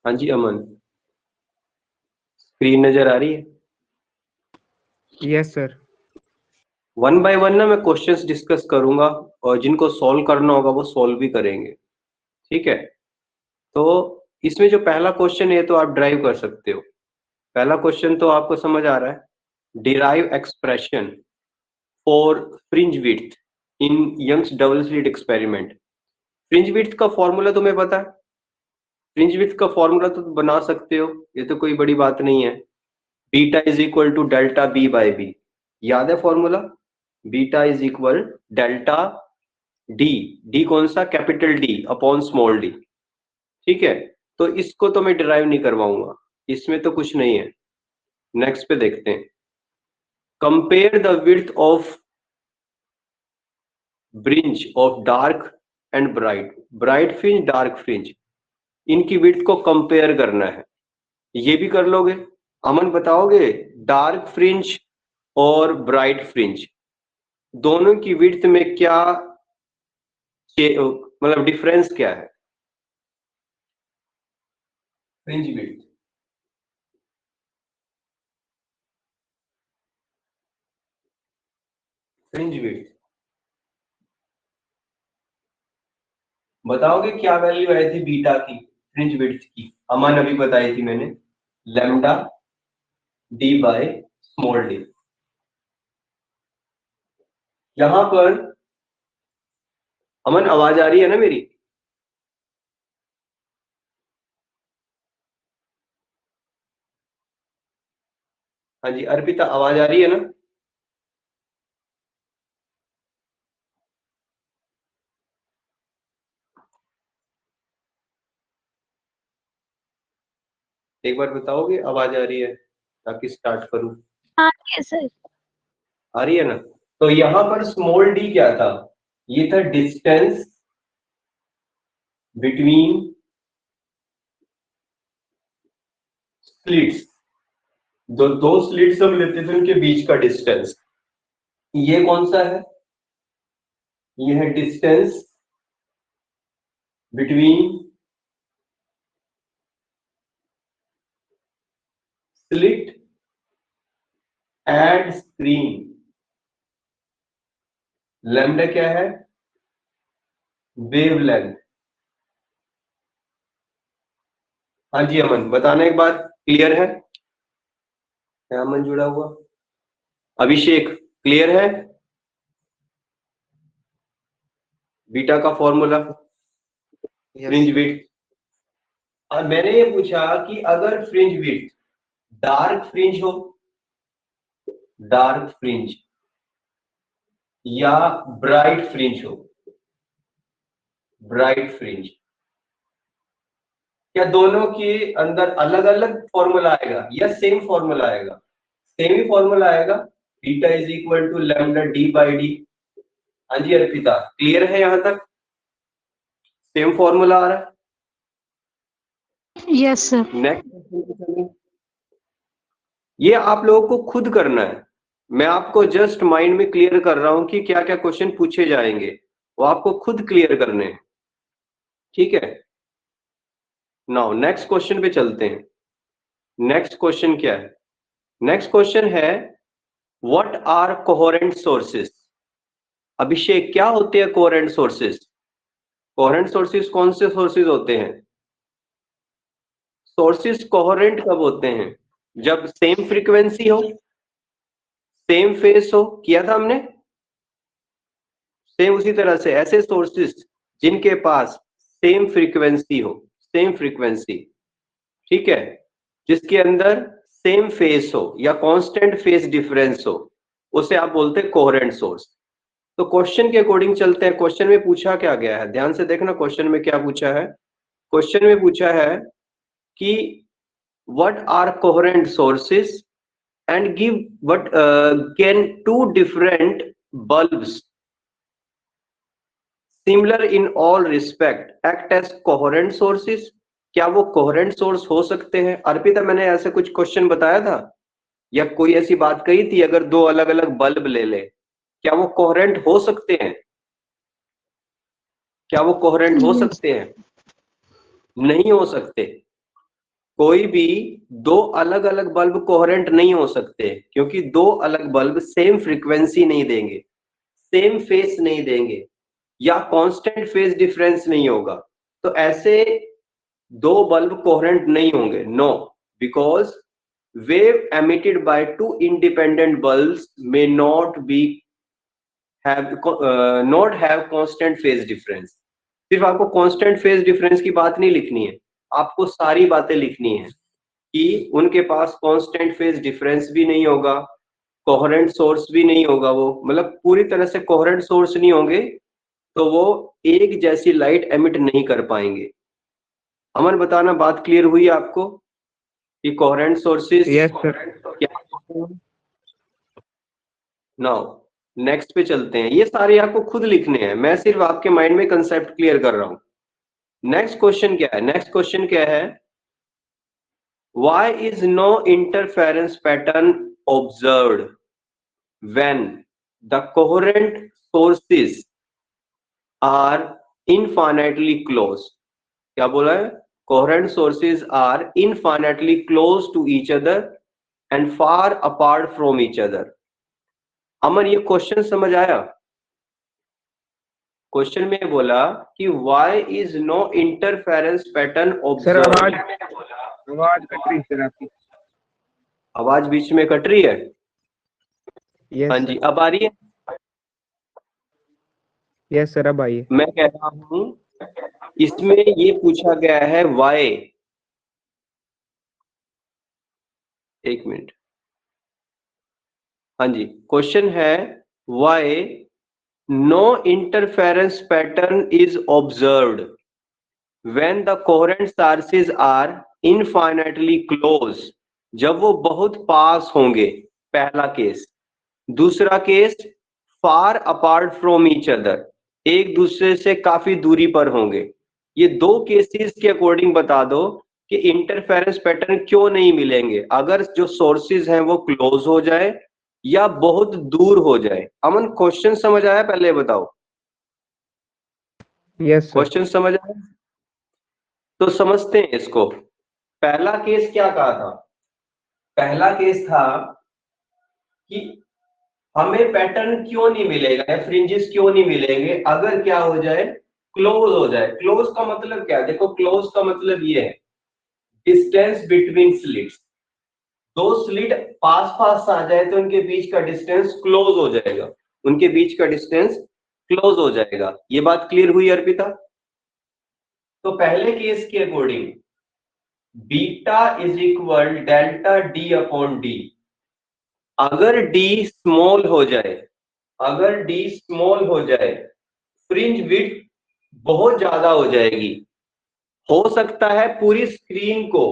हाँ जी अमन, स्क्रीन नजर आ रही है? Yes sir. One by one ना मैं क्वेश्चंस डिस्कस करूंगा और जिनको सॉल्व करना होगा वो सॉल्व भी करेंगे। ठीक है, तो इसमें जो पहला क्वेश्चन है तो आप ड्राइव कर सकते हो। पहला क्वेश्चन तो आपको समझ आ रहा है, derive expression for fringe width in Young's double slit experiment. Fringe width का फॉर्मूला तुम्हें पता है? फ्रिंज विड्थ का फॉर्मूला तो बना सकते हो, ये तो कोई बड़ी बात नहीं है। Beta is equal to delta B by B, याद है formula? Beta is equal delta D, D कौन सा? Capital D upon small D. ठीक है, तो इसको तो मैं डिराइव नहीं करवाऊंगा, इसमें तो कुछ नहीं है। नेक्स्ट पे देखते हैं, compare the width of fringe of dark and bright, bright fringe dark fringe, इनकी विड्थ को कंपेयर करना है। ये भी कर लोगे? अमन बताओगे डार्क फ्रिंज और ब्राइट फ्रिंज दोनों की विड्थ में क्या मतलब डिफरेंस क्या है? फ्रिंज विड्थ, फ्रिंज विड्थ बताओगे क्या वैल्यू आई थी बीटा की, फ्रिंज विड्थ की? अमन अभी बताई थी मैंने, lambda D by small D. यहां पर अमन आवाज आ रही है ना मेरी? हाँ जी अर्पिता, आवाज आ रही है ना? एक बार बताओगे आवाज आ रही है ताकि स्टार्ट करूं। हाँ सर। आ रही है ना? तो यहां पर स्मॉल डी क्या था? ये था डिस्टेंस बिटवीन स्लिट्स, दो स्लिट्स हम लेते थे उनके बीच का डिस्टेंस। ये कौन सा है? ये है distance between slit and screen. Lambda क्या है? वेवलेंथ। हाँ जी अमन, बताना एक बार, क्लियर है? अमन जुड़ा हुआ, अभिषेक क्लियर है? बीटा का फॉर्मूला फ्रिंज विड्थ। और मैंने ये पूछा कि अगर फ्रिंज विड्थ डार्क फ्रिंज हो, डार्क फ्रिंज या ब्राइट फ्रिंज हो, ब्राइट फ्रिंज, क्या दोनों के अंदर अलग अलग फॉर्मूला आएगा या सेम फॉर्मूला आएगा? सेम ही फॉर्मूला आएगा, beta is equal to lambda D by D. हाँ जी अर्पिता, क्लियर है यहां तक? सेम फॉर्मूला आ रहा है? Yes sir. नेक्स्ट, ये आप लोगों को खुद करना है, मैं आपको जस्ट माइंड में क्लियर कर रहा हूं कि क्या क्या क्वेश्चन पूछे जाएंगे, वो आपको खुद क्लियर करने हैं। ठीक है, नाउ नेक्स्ट क्वेश्चन पे चलते हैं। नेक्स्ट क्वेश्चन क्या है? नेक्स्ट क्वेश्चन है व्हाट आर कोहेरेंट सोर्सेस। अभिषेक क्या होते हैं कोहेरेंट सोर्सेस? कोहेरेंट सोर्सेस कौन से सोर्सेस होते हैं? सोर्सेस कोहेरेंट कब होते हैं? जब सेम फ्रीक्वेंसी हो, सेम फेस हो, किया था हमने। सेम उसी तरह से ऐसे सोर्सेस जिनके पास सेम फ्रीक्वेंसी हो, सेम फ्रीक्वेंसी, ठीक है, जिसके अंदर सेम फेस हो या कांस्टेंट फेस डिफरेंस हो, उसे आप बोलते हैं कोहेरेंट सोर्स। तो क्वेश्चन के अकॉर्डिंग चलते हैं। क्वेश्चन में पूछा क्या गया है, ध्यान से देखना क्वेश्चन में क्या पूछा है। क्वेश्चन में पूछा है कि what are coherent sources and give what can two different bulbs similar in all respect act as coherent sources. क्या वो कोहेरेंट सोर्स हो सकते हैं? अर्पिता, मैंने ऐसे कुछ क्वेश्चन बताया था या कोई ऐसी बात कही थी, अगर दो अलग अलग बल्ब ले ले क्या वो कोहेरेंट हो सकते हैं? क्या वो कोहेरेंट हो सकते हैं? नहीं हो सकते। कोई भी दो अलग अलग बल्ब कोहेरेंट नहीं हो सकते, क्योंकि दो अलग बल्ब सेम फ्रीक्वेंसी नहीं देंगे, सेम फेस नहीं देंगे, या कांस्टेंट फेज डिफरेंस नहीं होगा। तो ऐसे दो बल्ब कोहेरेंट नहीं होंगे, no, because wave emitted by two independent bulbs may not have constant phase difference। सिर्फ आपको constant phase difference की बात नहीं लिखनी है, आपको सारी बातें लिखनी है कि उनके पास constant phase difference भी नहीं होगा, कोहेरेंट सोर्स भी नहीं होगा, वो मतलब पूरी तरह से कोहेरेंट सोर्स नहीं होंगे, तो वो एक जैसी लाइट एमिट नहीं कर पाएंगे। अमन, बताना बात क्लियर हुई आपको कि कोहेरेंट सोर्सेस यस सर। क्या? नाउ नेक्स्ट पे चलते हैं, ये सारे आपको खुद लिखने हैं, मैं सिर्फ आपके माइंड में कंसेप्ट क्लियर कर रहा हूं। नेक्स्ट क्वेश्चन क्या है? नेक्स्ट क्वेश्चन क्या है? Why is no interference pattern observed when the coherent sources are infinitely close? क्या बोला है? Coherent sources are infinitely close to each other and far apart from each other। अमन, ये question समझ आया? क्वेश्चन में बोला कि why is no interference pattern sir observed। आवाज कट रही सर आपकी। आवाज बीच में कट रही है? यस हाँ सर। जी, अब आ रही है? यस सर, अब आइए। मैं कह रहा हूं, इसमें ये पूछा गया है why। एक मिनट, हाँ जी, क्वेश्चन है why no interference pattern is observed when the coherent sources are infinitely close। जब वो बहुत पास होंगे, पहला केस। दूसरा case, far apart from each other, एक दूसरे से काफी दूरी पर होंगे। ये दो केसेस के अकॉर्डिंग बता दो कि इंटरफेरेंस पैटर्न क्यों नहीं मिलेंगे अगर जो सोर्सेज हैं वो क्लोज हो जाए या बहुत दूर हो जाए। अमन, क्वेश्चन समझ आया? पहले बताओ, यस सर। क्वेश्चन समझ आया? तो समझते हैं इसको। पहला केस क्या कहा था? पहला केस था कि हमें पैटर्न क्यों नहीं मिलेगा या फ्रिंजेस क्यों नहीं मिलेंगे अगर क्या हो जाए, क्लोज हो जाए। क्लोज का मतलब क्या? देखो, क्लोज का मतलब ये है डिस्टेंस बिटवीन स्लिट्स। दो स्लिट पास पास आ जाए तो उनके बीच का डिस्टेंस क्लोज हो जाएगा, उनके बीच का डिस्टेंस क्लोज हो जाएगा। ये बात क्लियर हुई अर्पिता? तो पहले केस के according beta is equal delta D upon D. अगर डी स्मॉल हो जाए, अगर डी स्मॉल हो जाए, फ्रिंज विड्थ बहुत ज्यादा हो जाएगी। हो सकता है पूरी स्क्रीन को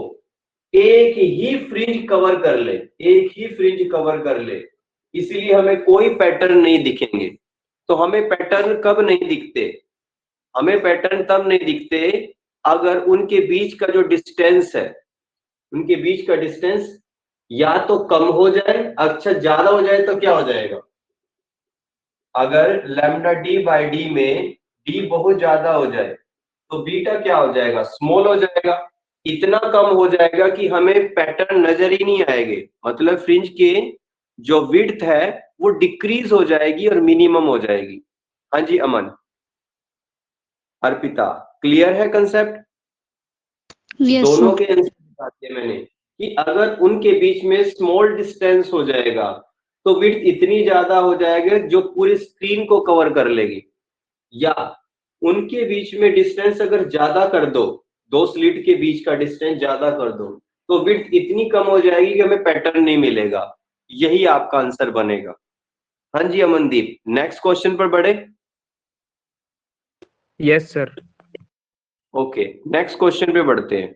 एक ही फ्रिंज कवर कर ले, एक ही फ्रिंज कवर कर ले, इसलिए हमें कोई पैटर्न नहीं दिखेंगे। तो हमें पैटर्न कब नहीं दिखते? हमें पैटर्न तब नहीं दिखते अगर उनके बीच का जो डिस्टेंस है, उनके बीच का डिस्टेंस या तो कम हो जाए, अच्छा ज्यादा हो जाए तो क्या हो जाएगा? अगर लैम्डा डी बाई डी में डी बहुत ज्यादा हो जाए तो बीटा क्या हो जाएगा? स्मॉल हो जाएगा। इतना कम हो जाएगा कि हमें पैटर्न नजर ही नहीं आएंगे, मतलब फ्रिंज के जो विड्थ है वो डिक्रीज हो जाएगी और मिनिमम हो जाएगी। हाँ जी अमन, अर्पिता, क्लियर है कंसेप्ट? Yes, दोनों sir. के आंसर बताते मैंने कि अगर उनके बीच में स्मॉल डिस्टेंस हो जाएगा तो विड्थ इतनी ज्यादा हो जाएगी जो पूरी स्क्रीन को कवर कर लेगी, या उनके बीच में डिस्टेंस अगर ज्यादा कर दो, दो स्लिट के बीच का डिस्टेंस ज्यादा कर दो, तो विड्थ इतनी कम हो जाएगी कि हमें पैटर्न नहीं मिलेगा। यही आपका आंसर बनेगा। हाँ जी अमनदीप, नेक्स्ट क्वेश्चन पर बढ़े। Yes sir. Okay, next question पे बढ़ते हैं।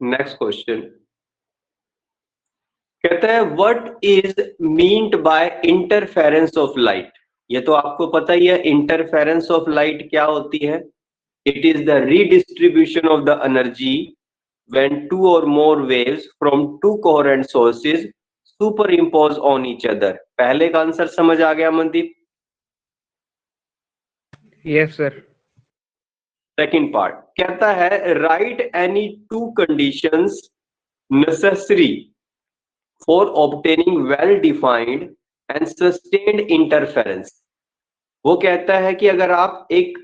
नेक्स्ट क्वेश्चन कहता है what is meant by interference of light. ये तो आपको पता ही है, इंटरफेरेंस ऑफ लाइट क्या होती है? It is the redistribution of the energy when two or more waves from two coherent sources superimpose on each other। पहले का आंसर समझ आ गया Mandeep? Yes sir. Second part कहता है right any two conditions necessary for obtaining well defined and sustained interference. वो कहता है कि अगर आप एक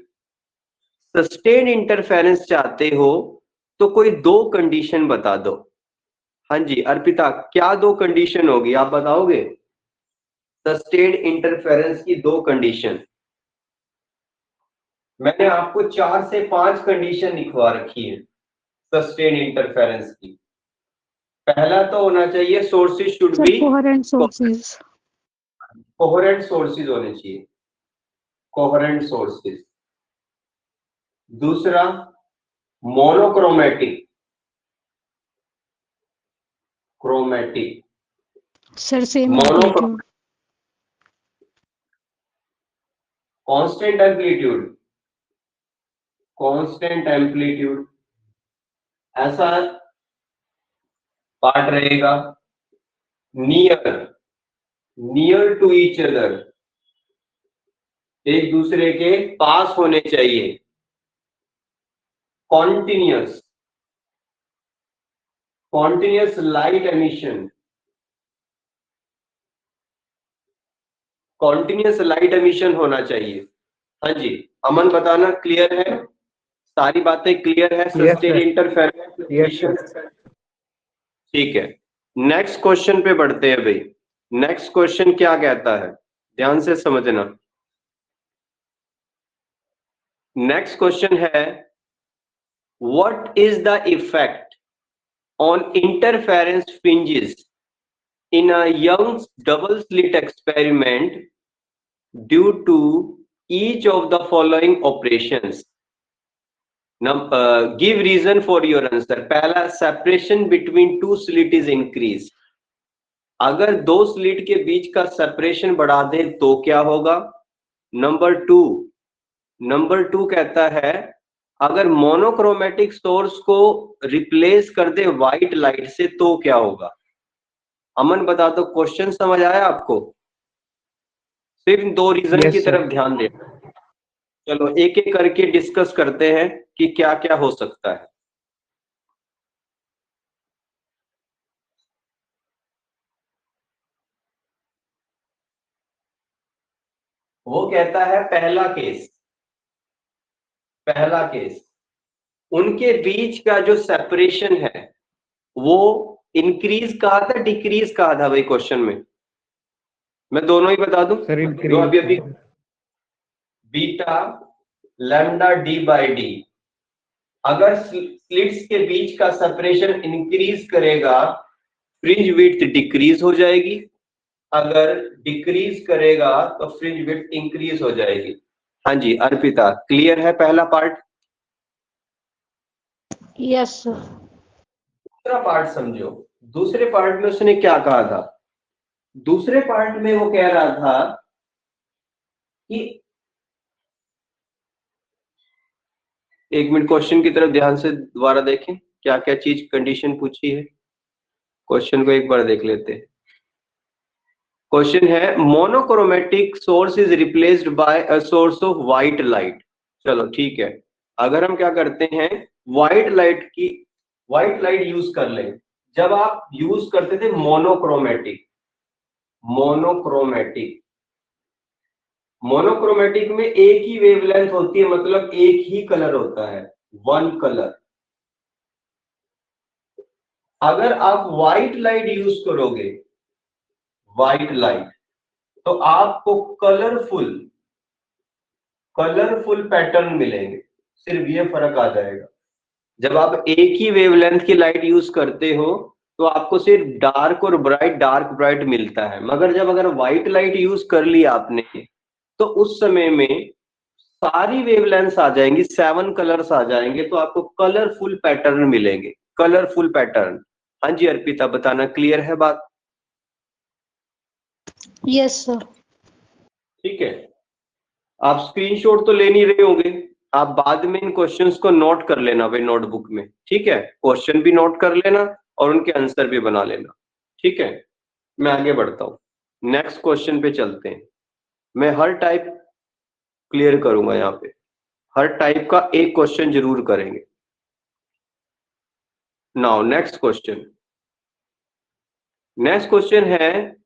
सस्टेन्ड इंटरफेरेंस चाहते हो तो कोई दो कंडीशन बता दो। हाँ जी अर्पिता, क्या दो कंडीशन होगी आप बताओगे? सस्टेन्ड इंटरफेरेंस की दो कंडीशन। मैंने आपको 4 से 5 कंडीशन लिखवा रखी है सस्टेन्ड इंटरफेरेंस की। पहला तो होना चाहिए sources should Sir, be coherent sources. Coherent sources होने चाहिए, कोहेरेंट सोर्सेज। दूसरा monochromatic, chromatic, Sir, same mono amplitude. Constant amplitude, constant amplitude ऐसा पार्ट रहेगा। Near, near to each other, एक दूसरे के पास होने चाहिए। Continuous, continuous light emission, continuous light emission होना चाहिए। हाँ जी अमन बताना क्लियर है? सारी बातें क्लियर है? Sustain interference. ठीक है, नेक्स्ट क्वेश्चन पे बढ़ते हैं भाई। नेक्स्ट क्वेश्चन क्या कहता है, ध्यान से समझना। नेक्स्ट क्वेश्चन है what is the effect on interference fringes in a Young's double slit experiment due to each of the following operations? Now, give reason for your answer. पहला, separation between two slit is increased. अगर दो slit के बीच का separation बढ़ा दे तो क्या होगा? Number two कहता है अगर मोनोक्रोमेटिक सोर्स को रिप्लेस कर दे व्हाइट लाइट से तो क्या होगा? अमन बता दो, क्वेश्चन समझ आया आपको? सिर्फ दो रीजन Yes, की sir. तरफ ध्यान देना। चलो एक एक करके डिस्कस करते हैं कि क्या क्या हो सकता है। वो कहता है पहला केस उनके बीच का जो सेपरेशन है वो इंक्रीज कहा था डिक्रीज कहा था भाई? क्वेश्चन में मैं दोनों ही बता दूं Sir, जो अभी increase. Beta lambda D by D. अगर स्लिट्स के बीच का सेपरेशन इंक्रीज करेगा फ्रिंज विड्थ डिक्रीज हो जाएगी, अगर डिक्रीज करेगा तो फ्रिंज विड्थ इंक्रीज हो जाएगी। हाँ जी अर्पिता, क्लियर है पहला पार्ट? Yes, sir. दूसरा पार्ट समझो। दूसरे पार्ट में उसने क्या कहा था? दूसरे पार्ट में वो कह रहा था कि एक मिनट क्वेश्चन की तरफ ध्यान से दोबारा देखें, क्या क्या चीज कंडीशन पूछी है। क्वेश्चन को एक बार देख लेते हैं। क्वेश्चन है monochromatic source is replaced by a source of white light. चलो ठीक है, अगर हम क्या करते हैं व्हाइट लाइट यूज कर लें। जब आप यूज करते थे मोनोक्रोमेटिक में एक ही वेवलेंथ होती है, मतलब एक ही कलर होता है, वन कलर। अगर आप व्हाइट लाइट यूज करोगे, व्हाइट लाइट, तो आपको कलरफुल पैटर्न मिलेंगे, सिर्फ ये फर्क आ जाएगा। जब आप एक ही वेवलेंथ की लाइट यूज करते हो तो आपको सिर्फ डार्क ब्राइट मिलता है, मगर जब अगर व्हाइट लाइट यूज कर ली आपने तो उस समय में सारी वेवलेंथ्स आ जाएंगी, 7 कलर्स आ जाएंगे, तो आपको कलरफुल पैटर्न मिलेंगे, कलरफुल पैटर्न। हाँ जी अर्पिता बताना, क्लियर है बात? Yes, sir. ठीक है, आप स्क्रीनशॉट तो ले नहीं रहे होंगे, आप बाद में इन क्वेश्चंस को नोट कर लेना भाई नोटबुक में। ठीक है, क्वेश्चन भी नोट कर लेना और उनके आंसर भी बना लेना। ठीक है, मैं आगे बढ़ता हूँ, नेक्स्ट क्वेश्चन पे चलते हैं। मैं हर टाइप क्लियर करूंगा यहाँ पे, हर टाइप का एक क्वेश्चन जरूर करेंगे। नाउ नेक्स्ट क्वेश्चन है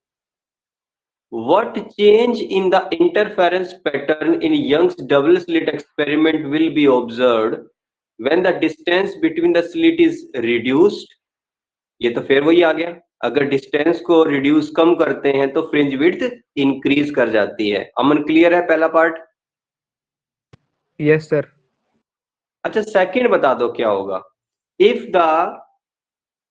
what change in the interference pattern in Young's double slit experiment will be observed when the distance between the slit is reduced? ये तो फिर वही आ गया, अगर डिस्टेंस को रिड्यूस कम करते हैं तो फ्रिंज विड्थ इंक्रीज कर जाती है। अमन क्लियर है पहला पार्ट? Yes sir. अच्छा सेकंड बता दो क्या होगा। If the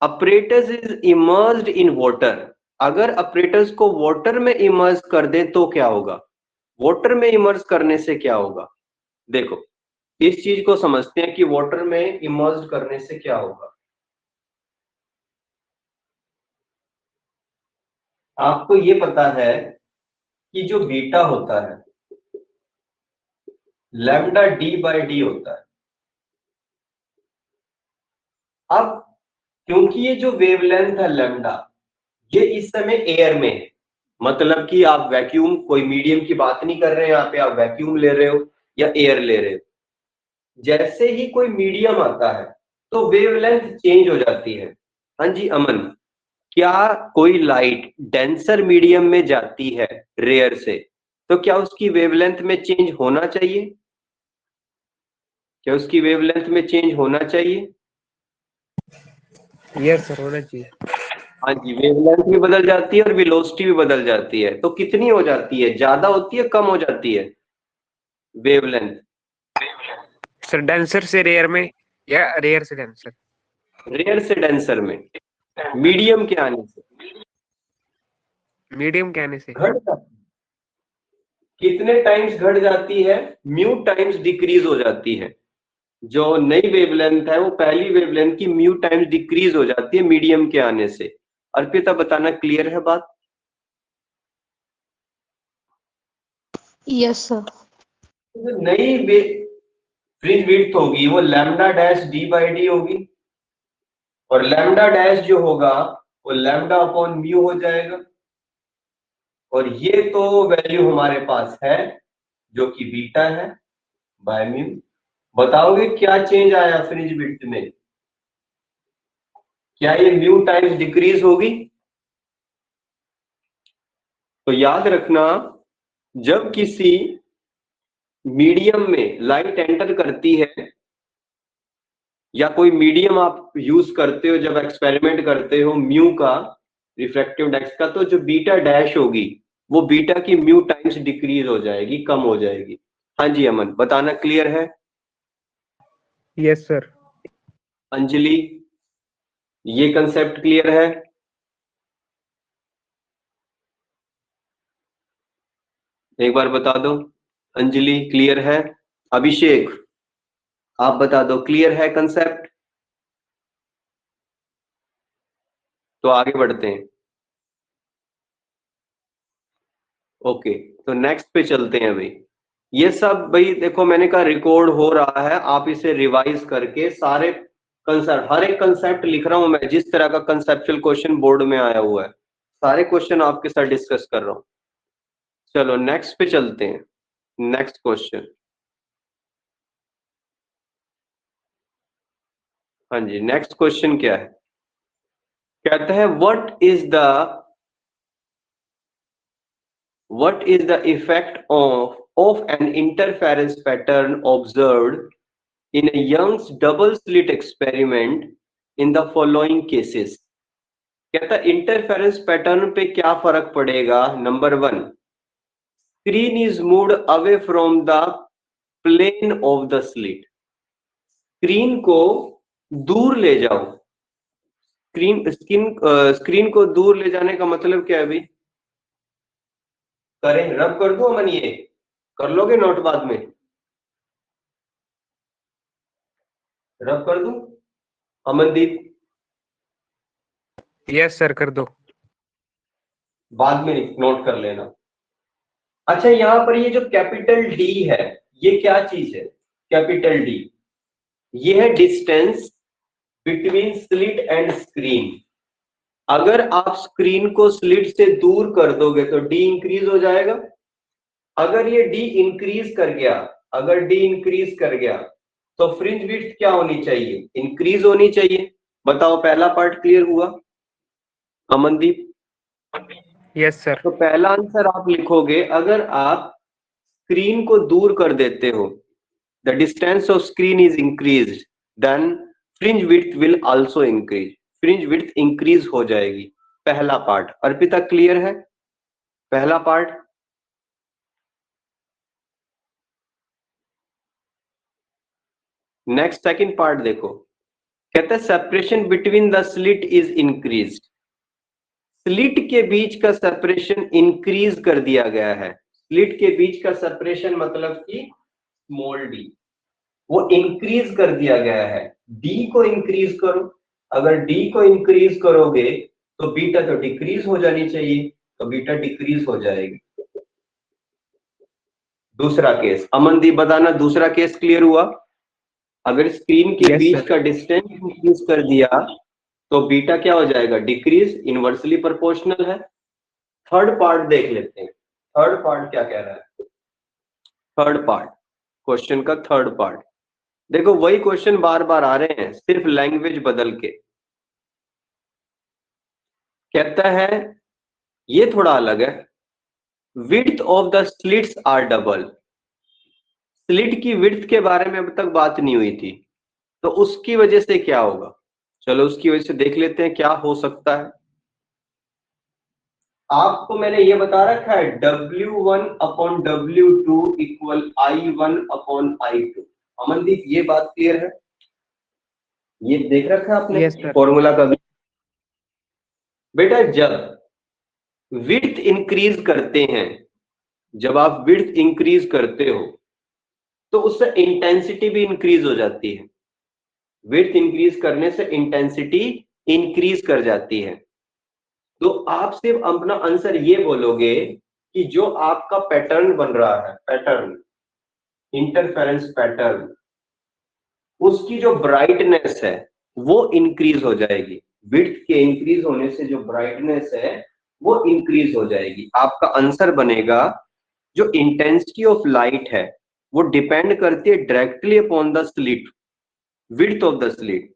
apparatus is immersed in water, अगर apparatus को वाटर में इमर्स कर दे तो क्या होगा? वाटर में इमर्स करने से क्या होगा? देखो इस चीज को समझते हैं कि वाटर में इमर्स करने से क्या होगा। आपको ये पता है कि जो बीटा होता है लैम्डा डी बाई डी होता है। अब क्योंकि ये जो वेवलेंथ है लैम्डा, ये इस समय एयर में है, मतलब कि आप वैक्यूम, कोई मीडियम की बात नहीं कर रहे हैं यहाँ पे, आप वैक्यूम ले रहे हो या एयर ले रहे हो। जैसे ही कोई मीडियम आता है तो वेवलेंथ चेंज हो जाती है। हाँ जी अमन, क्या कोई लाइट डेंसर मीडियम में जाती है रेयर से, तो क्या उसकी वेवलेंथ में चेंज होना चाहिए? क्या उसकी वेवलेंथ में चेंज होना चाहिए? यस सर, होना चाहिए। हाँ जी, वेवलेंथ भी बदल जाती है और वेलोसिटी भी बदल जाती है। तो कितनी हो जाती है, ज्यादा होती है कम हो जाती है वेवलेंथ? सर डेंसर से रेयर में या रेयर से डेंसर? रेयर से डेंसर में, मीडियम के आने से मीडियम के आने से। घट जाती है। कितने टाइम्स घट जाती है? म्यू टाइम्स डिक्रीज हो जाती है। जो नई वेवलेंथ है वो पहली वेवलेंथ की म्यू टाइम्स डिक्रीज हो जाती है मीडियम के आने से। अर्पिता बताना क्लियर है बात? Yes, sir. जो नई फ्रिंज विड्थ होगी वो lambda dash D by D होगी, और लैम्डा डैश जो होगा वो लैम्डा अपॉन म्यू हो जाएगा, और ये तो वैल्यू हमारे पास है जो कि बीटा है बाय म्यू। बताओगे क्या चेंज आया फ्रिंज विड्थ में? क्या ये म्यू टाइम्स डिक्रीज होगी? तो याद रखना, जब किसी मीडियम में लाइट एंटर करती है या कोई मीडियम आप यूज करते हो, जब एक्सपेरिमेंट करते हो म्यू का, रिफ्रैक्टिव इंडेक्स का, तो जो बीटा डैश होगी वो बीटा की म्यू टाइम्स डिक्रीज हो जाएगी, कम हो जाएगी। हाँ जी अमन, बताना क्लियर है? Yes sir. अंजलि, ये कंसेप्ट क्लियर है? एक बार बता दो। अंजलि क्लियर है? अभिषेक आप बता दो क्लियर है कंसेप्ट? तो आगे बढ़ते हैं। ओके, तो नेक्स्ट पे चलते हैं भाई। ये सब भाई देखो मैंने कहा रिकॉर्ड हो रहा है, आप इसे रिवाइज करके सारे कंसेप्ट, हर एक कंसेप्ट लिख रहा हूं मैं, जिस तरह का कंसेप्चुअल क्वेश्चन बोर्ड में आया हुआ है सारे क्वेश्चन आपके साथ डिस्कस कर रहा हूं। चलो नेक्स्ट पे चलते हैं। नेक्स्ट क्वेश्चन, हाँ जी नेक्स्ट क्वेश्चन क्या है? कहता है what is the effect of an interference pattern observed in a Young's double slit experiment in the following cases? कहता है इंटरफेरेंस पैटर्न पे क्या फर्क पड़ेगा। Number 1, screen is moved away from the plane of the slit. Screen को दूर ले जाओ। स्क्रीन को दूर ले जाने का मतलब क्या है भाई? करें, रब कर दो अमन, ये कर लोगे नोट बाद में? रब कर दूं अमनदीप? यस सर, कर दो। बाद में नोट कर लेना। अच्छा यहाँ पर ये जो कैपिटल डी है ये क्या चीज है? कैपिटल डी ये है distance between slit and screen. अगर आप स्क्रीन को स्लिट से दूर कर दोगे तो डी इंक्रीज हो जाएगा। अगर ये डी इंक्रीज कर गया अगर डी इंक्रीज कर गया तो फ्रिंज विड्थ क्या होनी चाहिए? इंक्रीज होनी चाहिए। बताओ पहला पार्ट क्लियर हुआ अमनदीप? Yes sir. तो पहला आंसर आप लिखोगे, अगर आप स्क्रीन को दूर कर देते हो, the distance of screen is increase, then fringe width will also increase, fringe width increase हो जाएगी। पहला पार्ट अर्पिता क्लियर है? पहला पार्ट। नेक्स्ट सेकंड पार्ट देखो, कहता है separation between the slit is increase, slit के बीच का सेपरेशन इंक्रीज कर दिया गया है। स्लिट के बीच का सेपरेशन मतलब कि स्मॉल डी, वो इंक्रीज कर दिया गया है। डी को इंक्रीज करो, अगर डी को इंक्रीज करोगे तो बीटा तो डिक्रीज हो जानी चाहिए, तो बीटा डिक्रीज हो जाएगी। दूसरा केस अमनदीप बताना, दूसरा केस क्लियर हुआ? अगर स्क्रीन के Yes, बीच sir. का डिस्टेंस इंक्रीज कर दिया तो बीटा क्या हो जाएगा? डिक्रीज, इनवर्सली प्रोपोर्शनल है। थर्ड पार्ट देख लेते हैं, थर्ड पार्ट क्या कह रहा है? थर्ड पार्ट क्वेश्चन का थर्ड पार्ट देखो, वही क्वेश्चन बार बार आ रहे हैं, सिर्फ लैंग्वेज बदल के। कहता है ये थोड़ा अलग है, width of the slits are double. Slit की विड्थ के बारे में अब तक बात नहीं हुई थी, तो उसकी वजह से क्या होगा? चलो उसकी वजह से देख लेते हैं क्या हो सकता है। आपको मैंने ये बता रखा है W1 upon W2 equal I1 upon I2। Amandeep ये बात क्लियर है? ये देख रखा है आपने? Yes, sir. फॉर्मूला का भी। बेटा जब विड्थ इंक्रीज करते हैं, जब आप विड्थ इंक्रीज करते हो तो उससे इंटेंसिटी भी इंक्रीज हो जाती है। विड्थ इंक्रीज करने से इंटेंसिटी इंक्रीज कर जाती है। तो आप सिर्फ अपना आंसर ये बोलोगे कि जो आपका पैटर्न बन रहा है, पैटर्न, इंटरफेरेंस पैटर्न, उसकी जो ब्राइटनेस है वो इंक्रीज हो जाएगी। विड्थ के इंक्रीज होने से जो ब्राइटनेस है वो इंक्रीज हो जाएगी। आपका आंसर बनेगा जो इंटेंसिटी ऑफ लाइट है वो डिपेंड करती है directly upon the slit, width of the slit.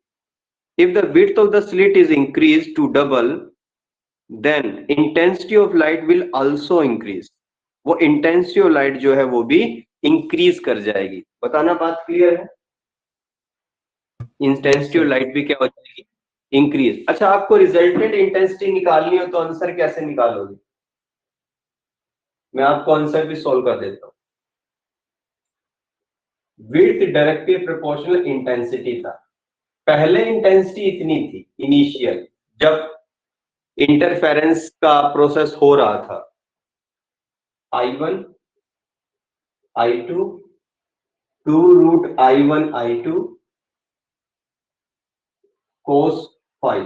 If the width of the slit is increased to double, then intensity of light will also increase. वो intensity of light जो है वो भी increase कर जाएगी। बताना बात क्लियर है? इंटेंसिटी ऑफ लाइट भी क्या हो जाएगी? इंक्रीज। अच्छा, आपको रिजल्टेंट इंटेंसिटी निकालनी हो तो आंसर कैसे निकालोगे? मैं आपको आंसर भी सॉल्व कर देता हूं। विड्थ डायरेक्टली प्रोपोर्शनल इंटेंसिटी था। पहले इंटेंसिटी इतनी थी इनिशियल, जब इंटरफेरेंस का प्रोसेस हो रहा था, I1 I2 2 root I1 I2 cos five.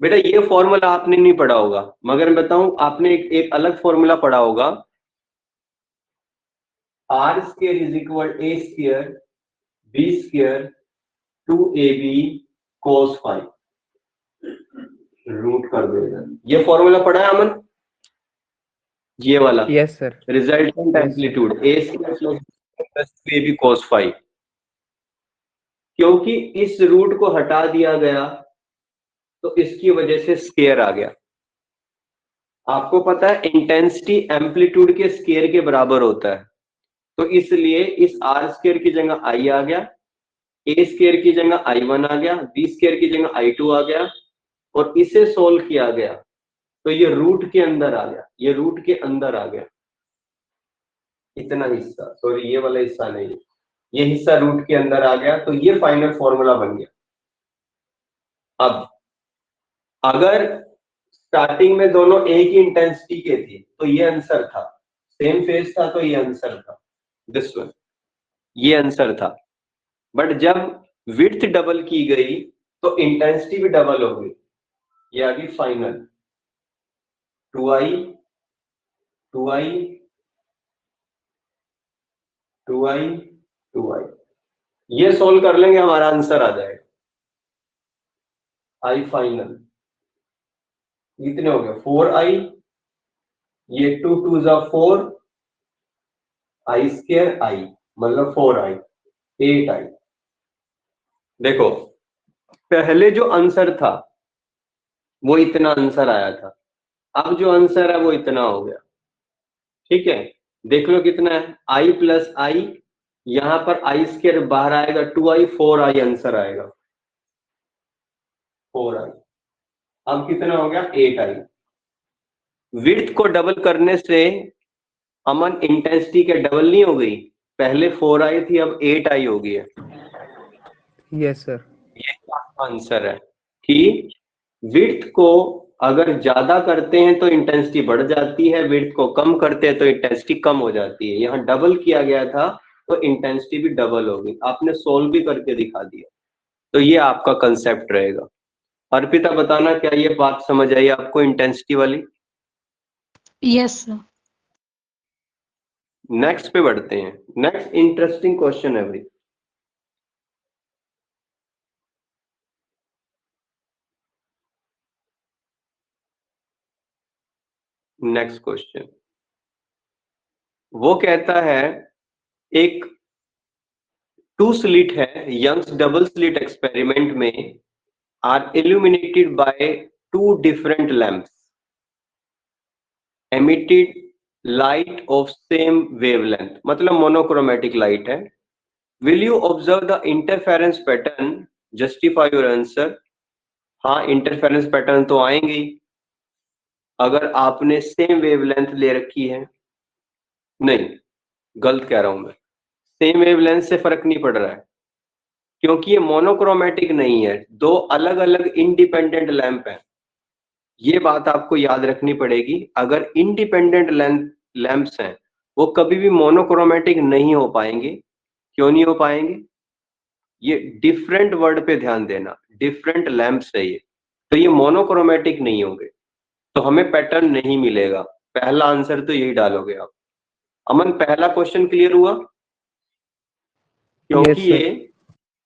बेटा ये फॉर्मूला आपने नहीं पढ़ा होगा, मगर मैं बताऊं आपने एक अलग फॉर्मूला पढ़ा होगा, R square is equal A square B square 2AB cos five, root कर देगा। ये फॉर्मूला पढ़ा है अमन? ये वाला Yes, sir. Resultant amplitude A square plus 2AB cos five. क्योंकि इस रूट को हटा दिया गया तो इसकी वजह से स्केयर आ गया। आपको पता है इंटेंसिटी एम्पलीट्यूड के स्केयर के बराबर होता है, तो इसलिए इस आर स्केयर की जगह आई आ गया, ए स्केयर की जगह I1 आ गया, बी स्केयर की जगह I2 आ गया, और इसे सोल्व किया गया तो ये रूट के अंदर आ गया, ये रूट के अंदर आ गया। इतना हिस्सा, सॉरी ये वाला हिस्सा नहीं, ये हिस्सा रूट के अंदर आ गया, तो ये फाइनल फॉर्मूला बन गया। अब अगर स्टार्टिंग में दोनों एक ही इंटेंसिटी के थे तो ये आंसर था, सेम फेज था तो ये आंसर था, दिस वन, ये आंसर था। बट जब विड्थ डबल की गई तो इंटेंसिटी भी डबल हो गई, ये आ गई final 2i 2i 2i 2i। ये सोल्व कर लेंगे हमारा आंसर आ जाएगा i फाइनल। कितने हो गए? 4i, ये 2 2 जा 4 i स्क्वायर i, मतलब 4i 8i। देखो पहले जो आंसर था वो इतना आंसर आया था, अब जो आंसर है वो इतना हो गया। ठीक है, देख लो कितना है, i प्लस आई, यहां पर आई स्क्वायर बाहर आएगा 2i, 4i आंसर आएगा 4i। अब कितना हो गया 8i। विड्थ को डबल करने से अमन इंटेंसिटी के डबल नहीं हो गई, पहले 4i थी अब 8i हो गई है। Yes sir. ये आपका आंसर है कि विड्थ को अगर ज्यादा करते हैं तो इंटेंसिटी बढ़ जाती है, विड्थ को कम करते हैं तो इंटेंसिटी कम हो जाती है। यहाँ डबल किया गया था तो इंटेंसिटी भी डबल होगी, आपने सोल्व भी करके दिखा दिया। तो ये आपका कंसेप्ट रहेगा। अर्पिता बताना क्या ये बात समझ आई आपको इंटेंसिटी वाली? Yes, sir. नेक्स्ट पे बढ़ते हैं। नेक्स्ट इंटरेस्टिंग क्वेश्चन है भाई। नेक्स्ट क्वेश्चन वो कहता है, एक टू स्लिट है, यंग्स डबल स्लिट एक्सपेरिमेंट में are illuminated by two different lamps emitted light of same wavelength, मतलब मोनोक्रोमेटिक लाइट है। Will you observe the interference pattern, justify your answer. हाँ इंटरफेरेंस पैटर्न तो आएंगे ही अगर आपने सेम वेवलेंथ ले रखी है। नहीं, गलत कह रहा हूं मैं, सेम वेवलेंथ से फर्क नहीं पड़ रहा है क्योंकि ये मोनोक्रोमेटिक नहीं है, दो अलग अलग इंडिपेंडेंट लैंप है। ये बात आपको याद रखनी पड़ेगी, अगर इंडिपेंडेंट लैंप्स हैं वो कभी भी मोनोक्रोमेटिक नहीं हो पाएंगे। क्यों नहीं हो पाएंगे? ये डिफरेंट वर्ड पे ध्यान देना, डिफरेंट लैंप्स है ये, तो ये मोनोक्रोमेटिक नहीं होंगे, तो हमें पैटर्न नहीं मिलेगा। पहला आंसर तो यही डालोगे आप। अमन पहला क्वेश्चन क्लियर हुआ? क्योंकि Yes, sir. ये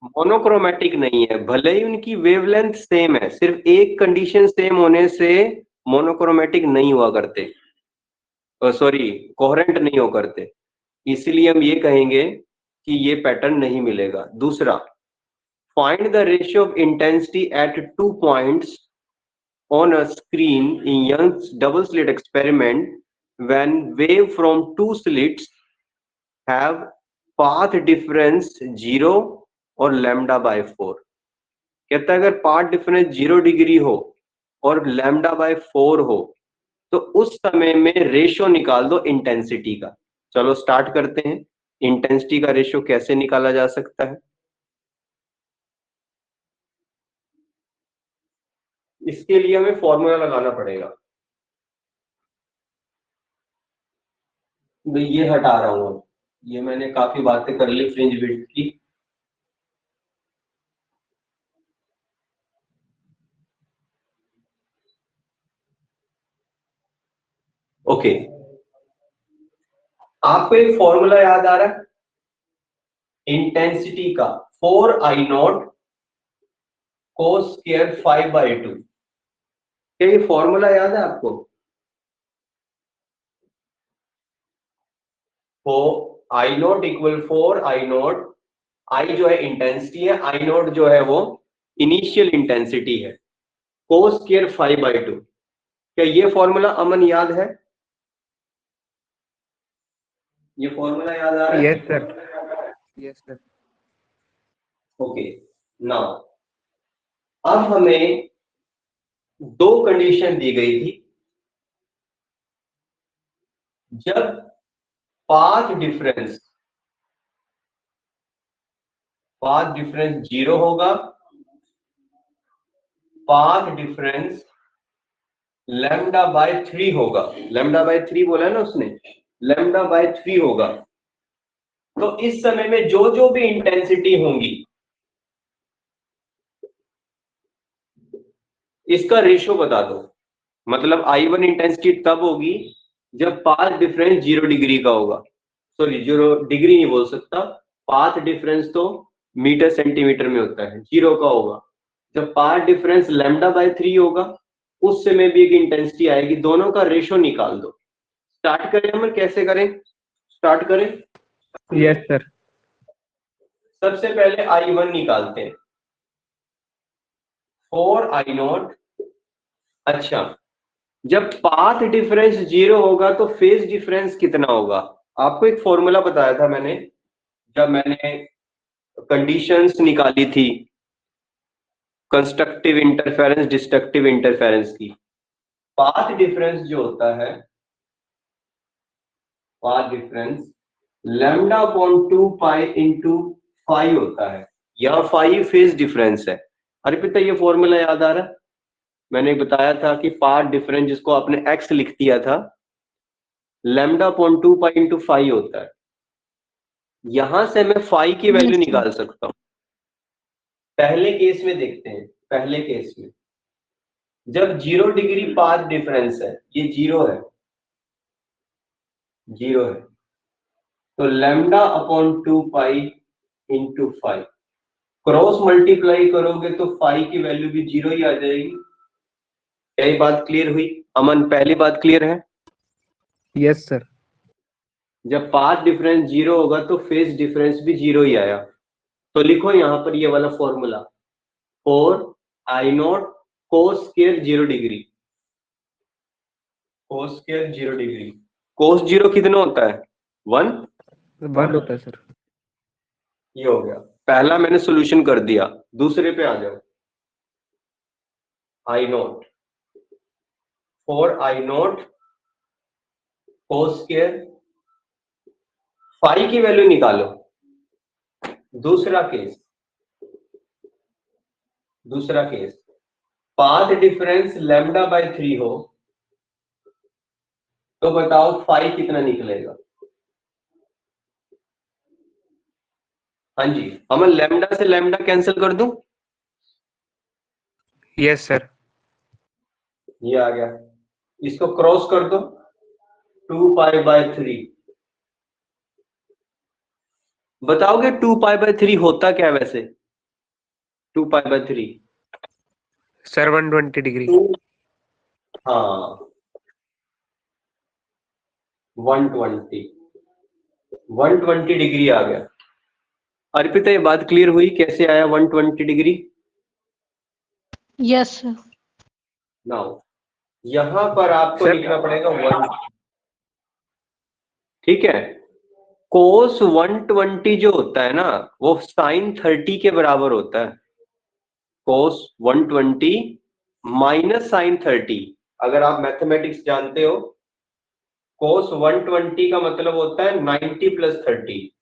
मोनोक्रोमेटिक नहीं है, भले ही उनकी वेवलेंथ सेम है, सिर्फ एक कंडीशन सेम होने से मोनोक्रोमेटिक नहीं हुआ करते, सॉरी कोहेरेंट नहीं हो करते, इसलिए हम ये कहेंगे कि ये पैटर्न नहीं मिलेगा। दूसरा, find the ratio of intensity at 2 points on a screen in Young's double slit experiment when wave from two slits have path difference 0 और lambda by 4। कहता है अगर पाथ डिफरेंस 0 डिग्री हो और लैम्डा बाय 4 हो तो उस समय में रेशियो निकाल दो इंटेंसिटी का। चलो स्टार्ट करते हैं, इंटेंसिटी का रेशियो कैसे निकाला जा सकता है। इसके लिए हमें फॉर्मूला लगाना पड़ेगा, तो ये हटा रहा हूं, ये मैंने काफी बातें कर ली फ्रिंज विड्थ की। ओके, आपको एक फॉर्मूला याद आ रहा है इंटेंसिटी का, 4I0 cos स्क्वायर 5/2। क्या ये फॉर्मूला याद है आपको? तो I0 इक्वल 4I0, I जो है इंटेंसिटी है, I0 जो है वो इनिशियल इंटेंसिटी है, cos स्क्वायर 5/2। क्या ये फॉर्मूला अमन याद है? ये फॉर्मूला याद आ रहा है? Yes, sir. Yes, sir. Okay, now अब हमें दो कंडीशन दी गई थी, जब पाथ डिफरेंस 0 होगा, पाथ डिफरेंस लैम्डा बाय 3 होगा, लैम्डा बाय 3 बोला है ना उसने, लैम्डा बाय 3 होगा, तो इस समय में जो जो भी इंटेंसिटी होंगी इसका रेशियो बता दो। मतलब I1 इंटेंसिटी तब होगी जब पाथ डिफरेंस 0 डिग्री का होगा, सॉरी 0 डिग्री नहीं बोल सकता, पाथ डिफरेंस तो मीटर सेंटीमीटर में होता है, 0 का होगा। जब पाथ डिफरेंस लैम्डा बाय 3 होगा उस समय भी एक इंटेंसिटी आएगी, दोनों का रेशियो निकाल दो। स्टार्ट करें हम, कैसे करें? स्टार्ट करें। Yes, sir. सबसे पहले I1 निकालते हैं, 4I0। अच्छा, जब पाथ डिफरेंस 0 होगा तो फेज डिफरेंस कितना होगा? आपको एक फॉर्मूला बताया था मैंने, जब मैंने कंडीशंस निकाली थी कंस्ट्रक्टिव इंटरफेरेंस डिस्ट्रक्टिव इंटरफेरेंस की। पाथ डिफरेंस जो होता है, path difference lambda upon 2 pi into 5 होता है। यहाँ 5 फेज डिफरेंस है। अर्पिता ये फॉर्मूला याद आ रहा है? मैंने बताया था कि पाथ डिफरेंस जिसको आपने x लिख दिया था, लैम्डा अपॉन 2 पाई इंटू 5 होता है। यहां से मैं 5 की वैल्यू Yes, sir. निकाल सकता हूं। पहले केस में देखते हैं, पहले केस में जब 0 डिग्री पाथ डिफरेंस है, ये 0 है, 0 है, तो lambda upon 2 pi into 5 cross multiply करोगे तो 5 की वैल्यू भी 0 ही आ जाएगी। क्या ये बात क्लियर हुई? अमन, पहली बात क्लियर है? Yes sir. जब पाथ डिफरेंस 0 होगा तो फेज डिफरेंस भी 0 ही आया। तो लिखो यहां पर ये वाला formula, 4I0 cos square 0 degree, cos square 0 degree. cos 0 कितना होता है? 1 1 होता है सर। ये हो गया। पहला मैंने सॉल्यूशन कर दिया, दूसरे पे आ जाओ। I0 4I0 cos स्क्वायर 5 की वैल्यू निकालो। दूसरा केस, दूसरा case path difference lambda by 3 हो तो बताओ 5 कितना निकलेगा? हाँ जी, हम लैम्डा से लैम्डा कैंसिल कर दूं? Yes sir. ये आ गया, इसको क्रॉस कर दो, 2 पाई बाय 3। बताओगे 2 पाई बाय 3 होता क्या है वैसे? 2 पाई बाय 3 सर 120 डिग्री। हाँ 120 डिग्री आ गया। अर्पिता ये बात क्लियर हुई कैसे आया 120 डिग्री? Yes, sir. नाउ यहां पर आपको सर- लिखना पड़ेगा 1, ठीक है। कोस 120 जो होता है ना, वो साइन 30 के बराबर होता है। कोस 120 माइनस साइन 30। अगर आप मैथमेटिक्स जानते हो, कोस 120 का मतलब होता है 90 प्लस 30।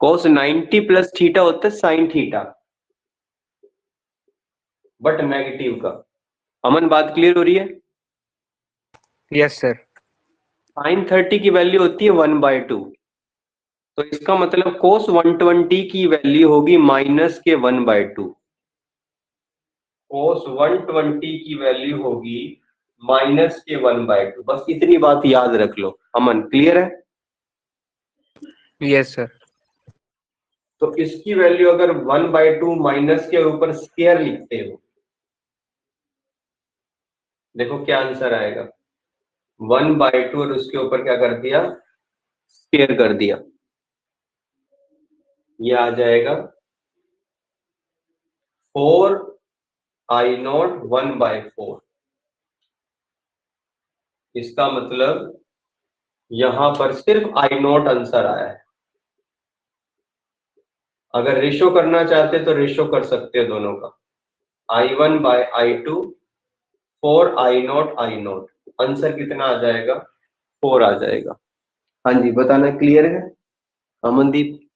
कोस 90 प्लस थीटा होता है साइन थीटा, बट नेगेटिव का। अमन, बात क्लियर हो रही है? Yes sir. साइन 30 की वैल्यू होती है 1/2, तो इसका मतलब कोस 120 की वैल्यू होगी माइनस के 1/2। कोस 120 की वैल्यू होगी माइनस के 1/2। बस इतनी बात याद रख लो। अमन, क्लियर है? Yes sir. तो इसकी वैल्यू अगर 1/2 माइनस के ऊपर स्क्वायर लिखते हो, देखो क्या आंसर आएगा। 1/2 और उसके ऊपर क्या कर दिया? स्क्वायर कर दिया। ये आ जाएगा 4I0 1/4। इसका मतलब यहां पर सिर्फ I0 आंसर आया है। अगर रेशो करना चाहते तो रेशो कर सकते हो दोनों का, I1/I2 4I0 I0। आंसर कितना आ जाएगा? 4 आ जाएगा। हाँ जी, बताना क्लियर है अमनदीप?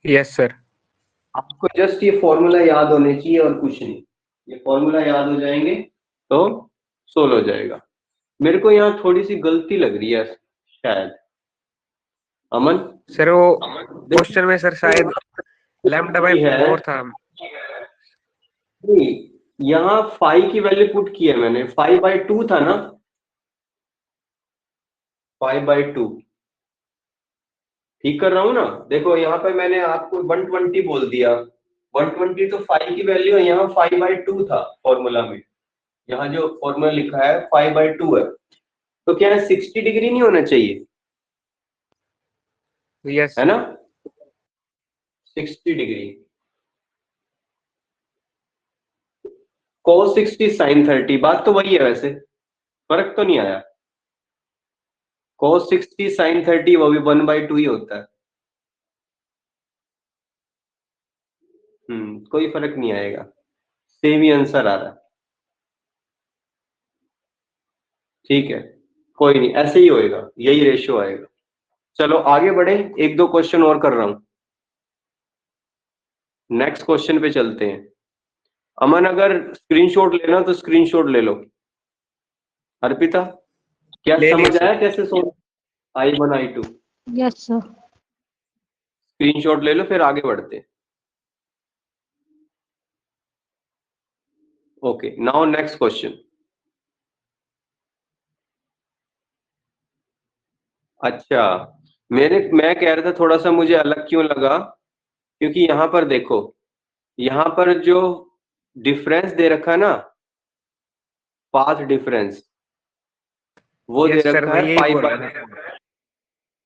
Yes sir. आपको जस्ट ये फॉर्मूला याद होने चाहिए और कुछ नहीं। ये फॉर्मूला याद हो जाएंगे तो सोल्व हो जाएगा। मेरे को यहाँ थोड़ी सी गलती लग रही है शायद। अमन, सर वो क्वेश्चन में सर शायद लैम्डा बाय है 4 था। नहीं, यहाँ 5 की वैल्यू पुट की है मैंने। 5/2 था ना, 5/2। ठीक कर रहा हूँ ना? देखो यहाँ पे मैंने आपको 120 बोल दिया। 120 तो 5 की वैल्यू है, यहाँ 5/2 था फॉर्मूला में। यहाँ जो फॉर्मूला लिखा है 5/2 है, तो क्या है 60 डिग्री नहीं होना चाहिए? यस है ना, 60 डिग्री। cos 60 sin 30, बात तो वही है वैसे, फर्क तो नहीं आया। cos 60 sin 30 वो भी 1/2 ही होता है। कोई फर्क नहीं आएगा, सेम ही आंसर आ रहा है। ठीक है, कोई नहीं, ऐसे ही होएगा, यही रेशियो आएगा। चलो आगे बढ़े, एक दो क्वेश्चन और कर रहा हूं, नेक्स्ट क्वेश्चन पे चलते हैं। अमन अगर स्क्रीनशॉट लेना तो स्क्रीनशॉट ले लो। अर्पिता क्या ले ली समझ सर। आया कैसे solve, I1 I2? Yes, sir. Screenshot ले लो, फिर आगे बढ़ते हैं। Okay, now next question. अच्छा, मैं कह रहा था थोड़ा सा मुझे अलग क्यों लगा, क्योंकि यहाँ पर देखो, यहाँ पर जो डिफरेंस दे रखा है ना, पाथ डिफरेंस, वो दे यस सर, रखा मैं है यही पाई बोल बाय। रहा था।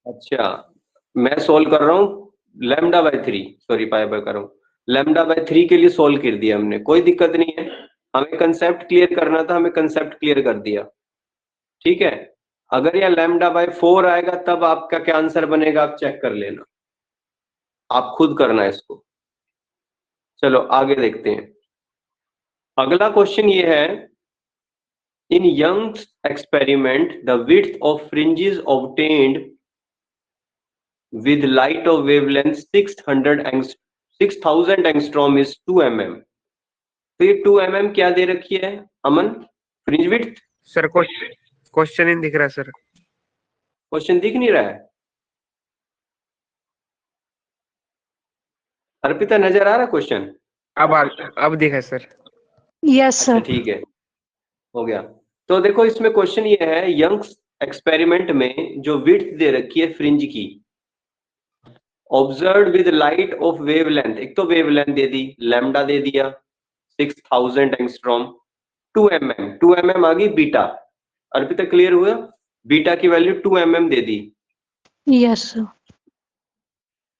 अच्छा, मैं सोल्व कर रहा हूँ λ/3, सॉरी पाई बाय कर रहा हूँ, λ/3 के लिए सोल्व कर दिया हमने, कोई दिक्कत नहीं है। हमें कंसेप्ट क्लियर करना था, हमें कंसेप्ट क्लियर कर दिया। ठीक है, अगर यह λ/4 आएगा तब आपका क्या आंसर बनेगा, आप चेक कर लेना, आप खुद करना है इसको। चलो आगे देखते हैं। अगला क्वेश्चन ये है, in Young's experiment the width of fringes obtained with light of wavelength 6000 angstrom is 2 mm। तो ये 2 mm क्या दे रखी है Aman, fringe width? Sir question इन दिख रहा है सर। क्वेश्चन दिख नहीं रहा है? अर्पिता नजर आ रहा है क्वेश्चन? अब दिखा है सर। Yes, अच्छा sir. ठीक है, हो गया। तो देखो इसमें क्वेश्चन ये है, यंग्स एक्सपेरिमेंट में जो विड्थ दे रखी है फ्रिंज की, observe with light of wavelength, एक तो वेवलेंथ दे दी, लैम्डा दे दिया 6000 एंगस्ट्रॉम, 2 mm, 2 mm आ गई बीटा। अर्पिता क्लियर हुआ, बीटा की value 2 mm they the. Yes, sir.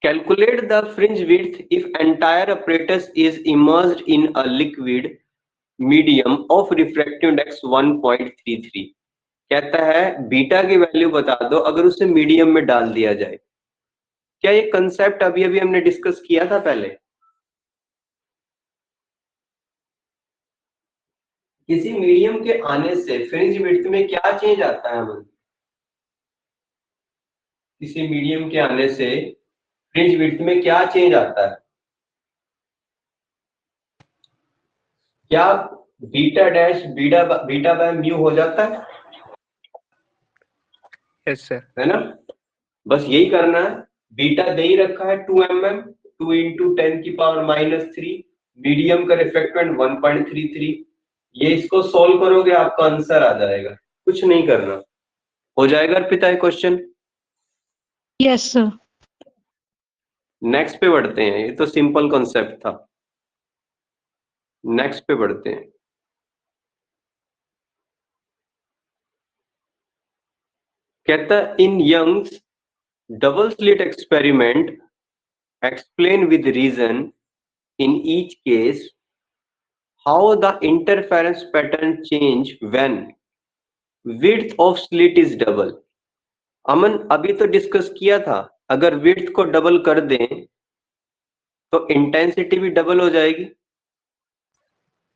Calculate the fringe width if entire apparatus is immersed in a liquid medium of refractive index 1.33। कहता है beta की value बता दो अगर उसे मीडियम में डाल दिया जाए। क्या ये कंसेप्ट अभी अभी हमने डिस्कस किया था पहले? किसी मीडियम के आने से फ्रिंज विड्थ में क्या चेंज आता है अमन? किसी मीडियम के आने से फ्रिंज विड्थ में क्या चेंज आता है? क्या beta dash beta by mu हो जाता है? Yes sir. है ना, बस यही करना है। बीटा दे ही रखा है 2 mm, 2 × 10⁻³ मीडियम का रिफ्रैक्टेंट 1.33। ये इसको सोल्व करोगे आपका आंसर आ जाएगा, कुछ नहीं करना, हो जाएगा Arpita question. Yes, sir. Next पे बढ़ते हैं, ये तो सिंपल कॉन्सेप्ट था। नेक्स्ट पे बढ़ते हैं। कहता in Young's double slit experiment explain with reason in each case how the interference pattern change when width of slit is double. Aman अभी तो डिस्कस किया था, अगर विड्थ को डबल कर दें तो इंटेंसिटी भी डबल हो जाएगी।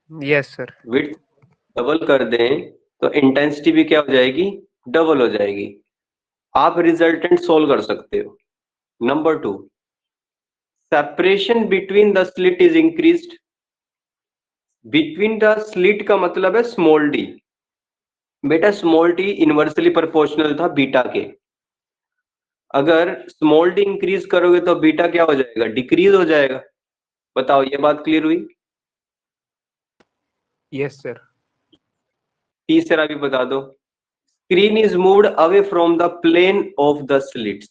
Yes sir. विड्थ डबल कर दें तो इंटेंसिटी भी क्या हो जाएगी, डबल हो जाएगी। आप रिजल्टेंट सोल्व कर सकते हो। Number 2, separation between the slit is increased. Between the slit का मतलब है स्मॉल डी। बेटा स्मॉल डी इनवर्सली प्रोपोर्शनल था बीटा के, अगर स्मॉल डी इंक्रीज करोगे तो बीटा क्या हो जाएगा, डिक्रीज हो जाएगा। बताओ ये बात क्लियर हुई? Yes sir. तीसरा भी बता दो, screen is moved away from the plane of the slits,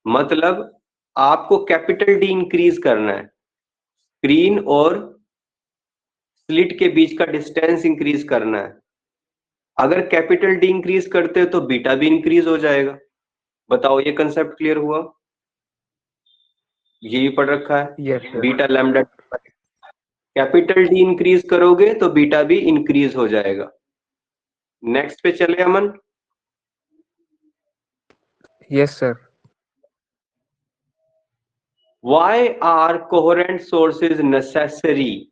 मतलब आपको कैपिटल डी इंक्रीज करना है, स्क्रीन और स्लिट के बीच का डिस्टेंस इंक्रीज करना है। अगर कैपिटल डी इंक्रीज करते हो तो बीटा भी इंक्रीज हो जाएगा। बताओ ये कंसेप्ट क्लियर हुआ? ये भी पढ़ रखा है, yes sir. Beta lambda. Capital D increase करोगे तो बीटा भी इंक्रीज हो जाएगा। नेक्स्ट पे चले Aman. Yes sir. Why are coherent sources necessary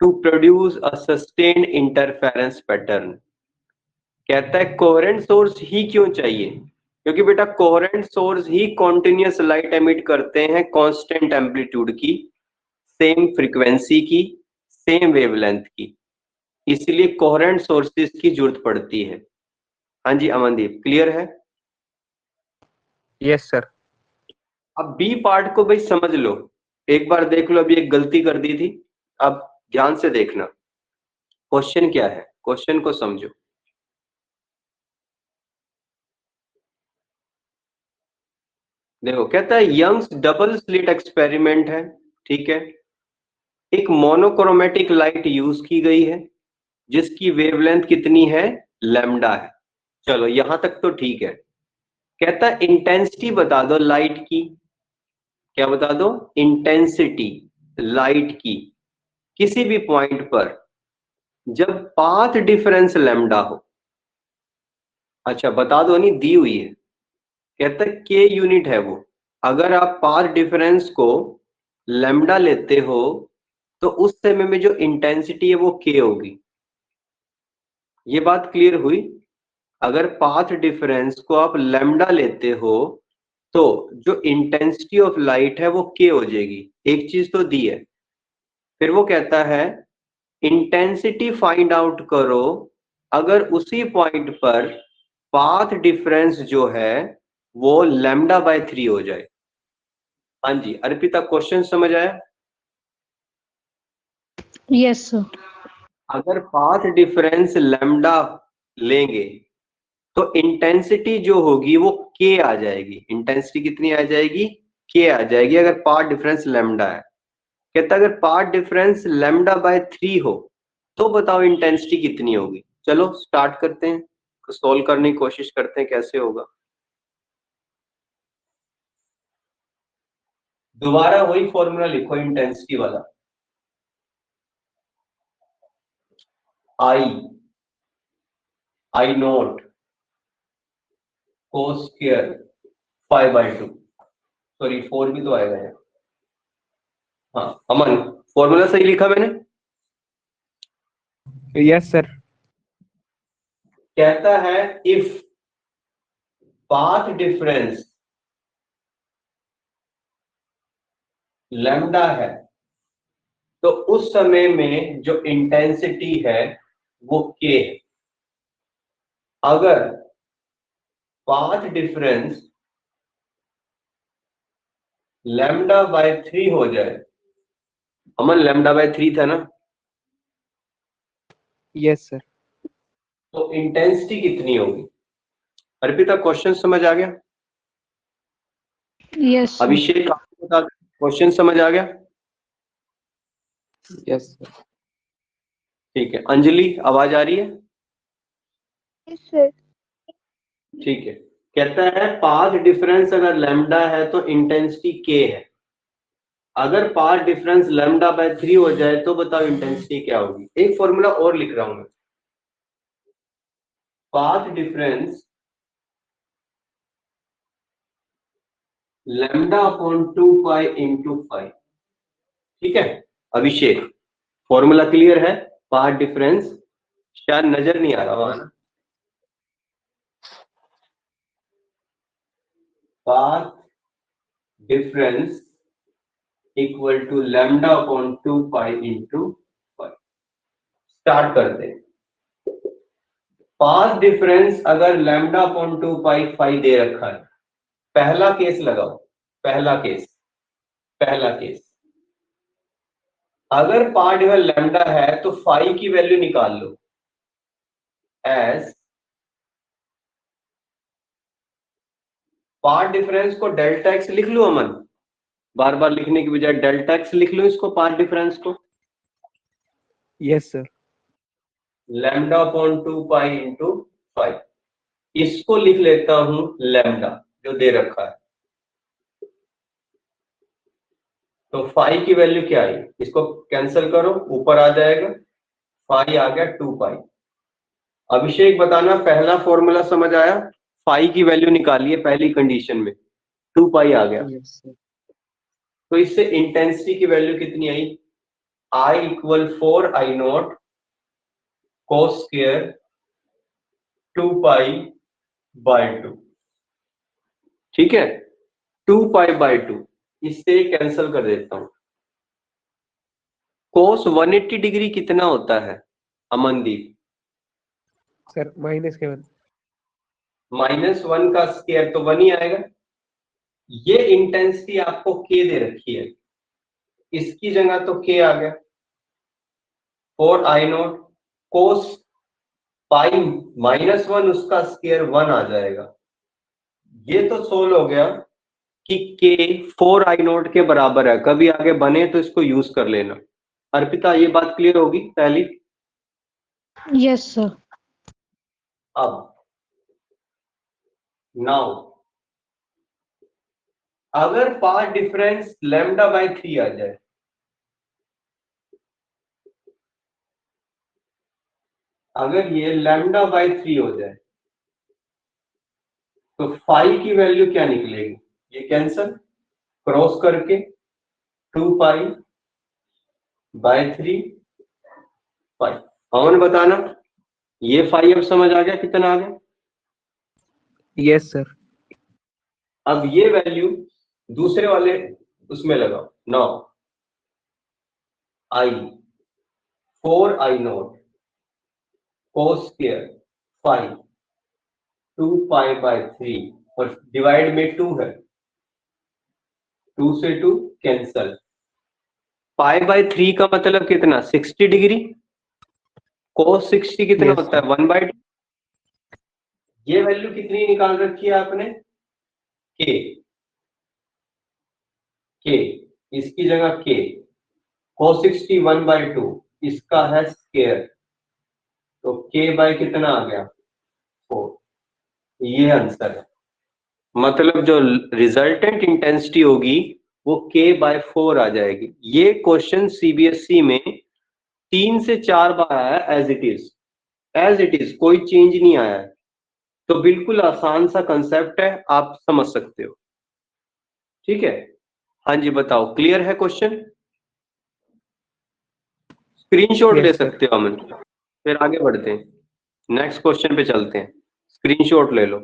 to produce a sustained interference pattern? कहता है कोहेरेंट सोर्स ही क्यों चाहिए? क्योंकि बेटा कोहेरेंट सोर्स ही कॉन्टिन्यूअस लाइट एमिट करते हैं कांस्टेंट एम्पलीट्यूड की, सेम फ्रीक्वेंसी की, सेम वेवलेंथ की, इसलिए कोहेरेंट सोर्सेज की जरूरत पड़ती है। हाँ जी अमनदीप, क्लियर है? Yes sir. अब बी पार्ट को भाई समझ लो, एक बार देख लो, अभी एक गलती कर दी थी, अब ध्यान से देखना क्वेश्चन क्या है, क्वेश्चन को समझो। देखो कहता है यंग्स डबल स्लिट एक्सपेरिमेंट है, ठीक है, एक मोनोक्रोमेटिक लाइट यूज की गई है जिसकी वेवलेंथ कितनी है, लैम्डा है। चलो यहां तक तो ठीक है। कहता है इंटेंसिटी बता दो लाइट की, क्या बता दो, इंटेंसिटी लाइट की किसी भी पॉइंट पर जब पाथ डिफरेंस लैम्डा हो। अच्छा बता दो, नहीं दी हुई है, कहता है के यूनिट है वो। अगर आप पाथ डिफरेंस को लैम्डा लेते हो तो उस समय में जो इंटेंसिटी है वो के होगी। ये बात क्लियर हुई? अगर पाथ डिफरेंस को आप लैम्डा लेते हो तो जो इंटेंसिटी ऑफ लाइट है वो के हो जाएगी। एक चीज तो दी है। फिर वो कहता है इंटेंसिटी फाइंड आउट करो अगर उसी पॉइंट पर पाथ डिफरेंस जो है वो λ/3 हो जाए। हाँ जी अर्पिता, क्वेश्चन समझ आया? Yes, sir. अगर पाथ डिफरेंस लैम्डा लेंगे तो इंटेंसिटी जो होगी वो के आ जाएगी। इंटेंसिटी कितनी आ जाएगी, के आ जाएगी, अगर पाथ डिफरेंस लैम्डा है। कहता अगर पाथ डिफरेंस λ/3 हो तो बताओ इंटेंसिटी कितनी होगी। चलो स्टार्ट करते हैं, सोल्व करने की कोशिश करते हैं कैसे होगा। दोबारा वही फॉर्मूला लिखो इंटेंसिटी वाला, आई नॉट cos स्क्वायर 5/2, सॉरी 4 भी तो आएगा यार। हाँ अमन, फॉर्मूला सही लिखा मैंने? Yes sir. कहता है इफ पाथ डिफरेंस लैम्डा है तो उस समय में जो इंटेंसिटी है वो के है। अगर पाथ डिफरेंस λ/3 हो जाए, अमन λ/3 था ना, यस सर। तो इंटेंसिटी कितनी होगी? अर्पिता क्वेश्चन समझ आ गया? Yes, sir. अभिषेक आपको बता दो, क्वेश्चन समझ आ गया? Yes sir. ठीक है, अंजलि आवाज आ रही है? Yes, sir. ठीक है, कहता है पाथ डिफरेंस अगर लैम्डा है तो इंटेंसिटी के है। अगर पाथ डिफरेंस λ/3 हो जाए तो बताओ इंटेंसिटी क्या होगी। एक फॉर्मूला और लिख रहा हूं मैं, पाथ डिफरेंस λ/2π × 5। ठीक है अभिषेक, फॉर्मूला क्लियर है? पाथ डिफरेंस शायद नजर नहीं आ रहा वहां ना, path difference equal to λ/2π × 5। Start करते हैं। पाथ डिफरेंस अगर λ/2π 5 दे रखा है, पहला केस लगाओ, पहला केस अगर पाथ डिफरेंस लैम्डा है तो 5 की वैल्यू निकाल लो एज पाथ डिफरेंस को डेल्टा एक्स लिख लो अमन, बार बार लिखने की बजाय डेल्टा एक्स लिख लो इसको, पाथ डिफरेंस को यस सर। λ/2π × 5। इसको लिख लेता हूं लैम्डा जो दे रखा है, तो फाई की वैल्यू क्या आई, इसको कैंसिल करो, ऊपर आ जाएगा, फाई आ गया 2 पाई। अभिषेक बताना पहला फॉर्मूला समझ आया, फाई की वैल्यू निकालिए पहली कंडीशन में, 2 पाई आ गया। Yes sir. तो इससे इंटेंसिटी की वैल्यू कितनी आई, I equal 4 I nought cos square 2 pi bye 2। ठीक है, 2 पाई बाय 2, इससे कैंसिल कर देता हूं। कोस 180 डिग्री कितना होता है अमनदीप? सर -1 -1 का स्क्वायर तो 1 ही आएगा। ये इंटेंसिटी आपको के दे रखी है, इसकी जगह तो के आ गया 4 I नॉट कोस पाई -1, उसका स्क्वायर 1 आ जाएगा। ये तो सोल्व हो गया कि के 4 I नॉट के बराबर है, कभी आगे बने तो इसको यूज कर लेना। अर्पिता ये बात क्लियर होगी पहली। Yes, sir. अब नाउ अगर पाथ डिफरेंस λ/3 आ जाए, अगर ये λ/3 हो जाए तो फाई की वैल्यू क्या निकलेगी, ये कैंसल क्रॉस करके 2 पाई बाय 3 पाई। अमन बताना ये फाई अब समझ आ गया कितना आ गया? Yes sir. अब ये वैल्यू दूसरे वाले उसमें लगाओ, 9 I 4 I nought cos square phi 2 pi by 3 और डिवाइड में 2 है, 2 से 2 कैंसल। पाई बाय 3 का मतलब कितना, 60 डिग्री। कोस 60 कितना Yes, होता है, 1/2। ये वैल्यू कितनी निकाल रखी है आपने, के के इसकी जगह के कोस 60 1/2, इसका है स्क्वायर, तो के बाय कितना आ गया 4। ये आंसर है, मतलब जो रिजल्टेंट इंटेंसिटी होगी वो k/4 आ जाएगी। ये क्वेश्चन सीबीएसई में 3 से 4 बार आया, एज इट इज कोई चेंज नहीं आया है। तो बिल्कुल आसान सा कंसेप्ट है, आप समझ सकते हो। ठीक है, हाँ जी बताओ, क्लियर है क्वेश्चन? स्क्रीनशॉट ले yes sir. सकते हो अमन। फिर आगे बढ़ते हैं, नेक्स्ट क्वेश्चन पे चलते हैं। स्क्रीनशॉट ले लो,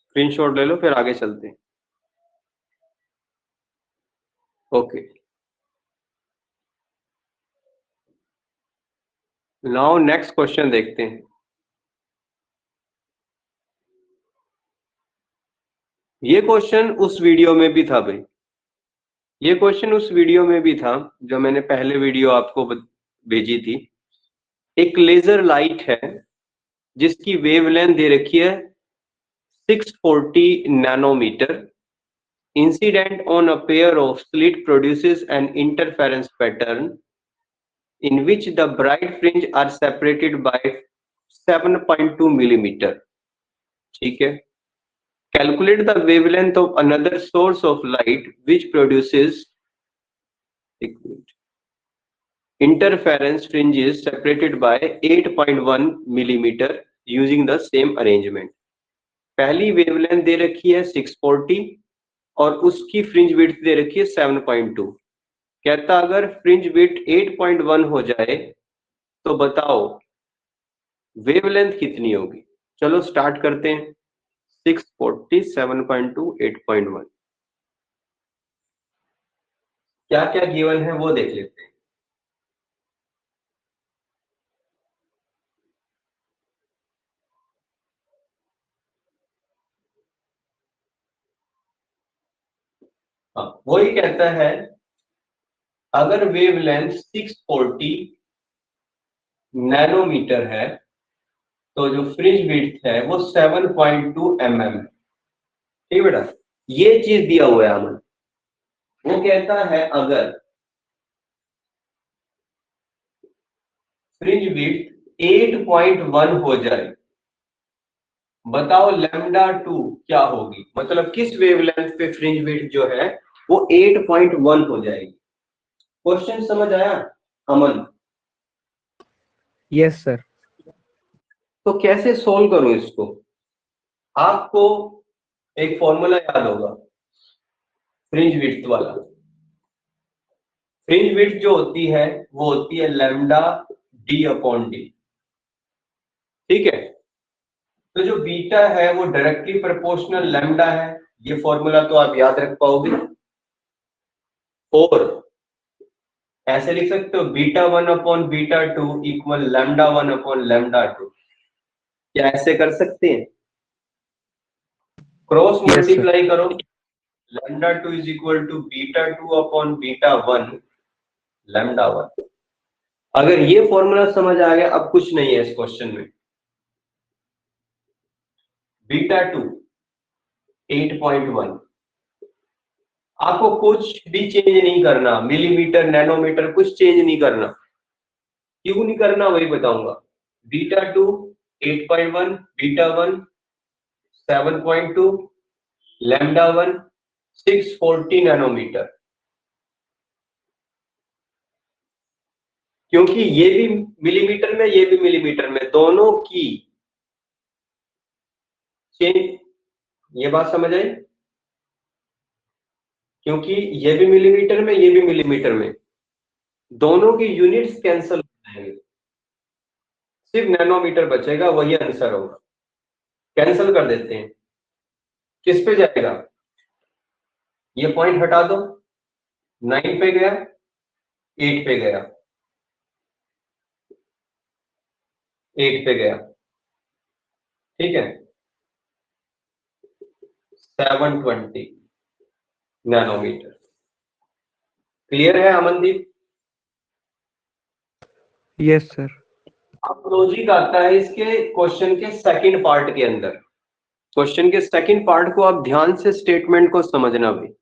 स्क्रीनशॉट ले लो, फिर आगे चलते हैं। ओके, नाउ नेक्स्ट क्वेश्चन देखते हैं। ये क्वेश्चन उस वीडियो में भी था भाई, ये क्वेश्चन उस वीडियो में भी था जो मैंने पहले वीडियो आपको भेजी थी। एक लेजर लाइट है जिसकी वेवलेंथ दे रखी है 640 nanometre. Incident on a pair of slit produces an interference pattern in which the bright fringe are separated by 7.2 millimeter. ठीक है, calculate the wavelength of another source of light which produces interference fringes separated by 8.1 millimeter using the same arrangement. पहली wavelength दे रखी है 640 और उसकी fringe width दे रखी है 7.2। कहता अगर फ्रिंज विड्थ 8.1 हो जाए तो बताओ वेवलेंथ कितनी होगी। चलो स्टार्ट करते हैं, 640 7.2 8.1, क्या क्या गिवन है वो देख लेते हैं। हाँ, वही कहता है अगर वेवलेंथ 640 नैनोमीटर है तो जो फ्रिंज विड्थ है वो 7.2 mm है। ठीक बेटा, ये चीज दिया हुआ है हमें। वो कहता है अगर फ्रिंज विड्थ 8.1 हो जाए बताओ लैम्डा 2 क्या होगी, मतलब किस वेवलेंथ पे फ्रिंज विड्थ जो है वो 8.1 हो जाएगी। क्वेश्चन समझ आया अमन? Yes sir. तो कैसे सोल्व करूं इसको? आपको एक फॉर्मूला याद होगा फ्रिंज विड्थ वाला। फ्रिंज विड्थ जो होती है वो होती है लैम्डा डी अपॉन डी, ठीक है। तो जो बीटा है वो डायरेक्टली प्रोपोर्शनल लैम्डा है, ये फॉर्मूला तो आप याद रख पाओगे। और ऐसे लिख सकते हो beta 1 upon beta 2 equal lambda 1 upon lambda 2। क्या ऐसे कर सकते हैं? Cross yes sir. मल्टीप्लाई करो, lambda 2 is equal to beta 2 upon beta 1 lambda 1। अगर ये फॉर्मूला समझ आ गया, अब कुछ नहीं है इस क्वेश्चन में। बीटा 2 8.1, आपको कुछ भी चेंज नहीं करना, मिलीमीटर नैनोमीटर कुछ चेंज नहीं करना। क्यों नहीं करना वही बताऊंगा। Beta 2 8.1, beta 1 7.2, lambda 1 640 nanometre. क्योंकि ये भी मिलीमीटर में ये भी मिलीमीटर में, दोनों की चेंज, ये बात समझ आई? क्योंकि ये भी मिलीमीटर में ये भी मिलीमीटर में, दोनों की यूनिट्स कैंसिल हो जाएंगे, सिर्फ नैनोमीटर बचेगा, वही आंसर होगा। कैंसिल कर देते हैं, किस पे जाएगा? ये पॉइंट हटा दो, 9 पे गया, 8 पे गया, 8 पे गया, ठीक है। 720 नैनोमीटर। क्लियर है अमनदीप? Yes sir. अब लॉजिक आता है इसके क्वेश्चन के सेकंड पार्ट के अंदर। क्वेश्चन के सेकंड पार्ट को आप ध्यान से स्टेटमेंट को समझना भाई।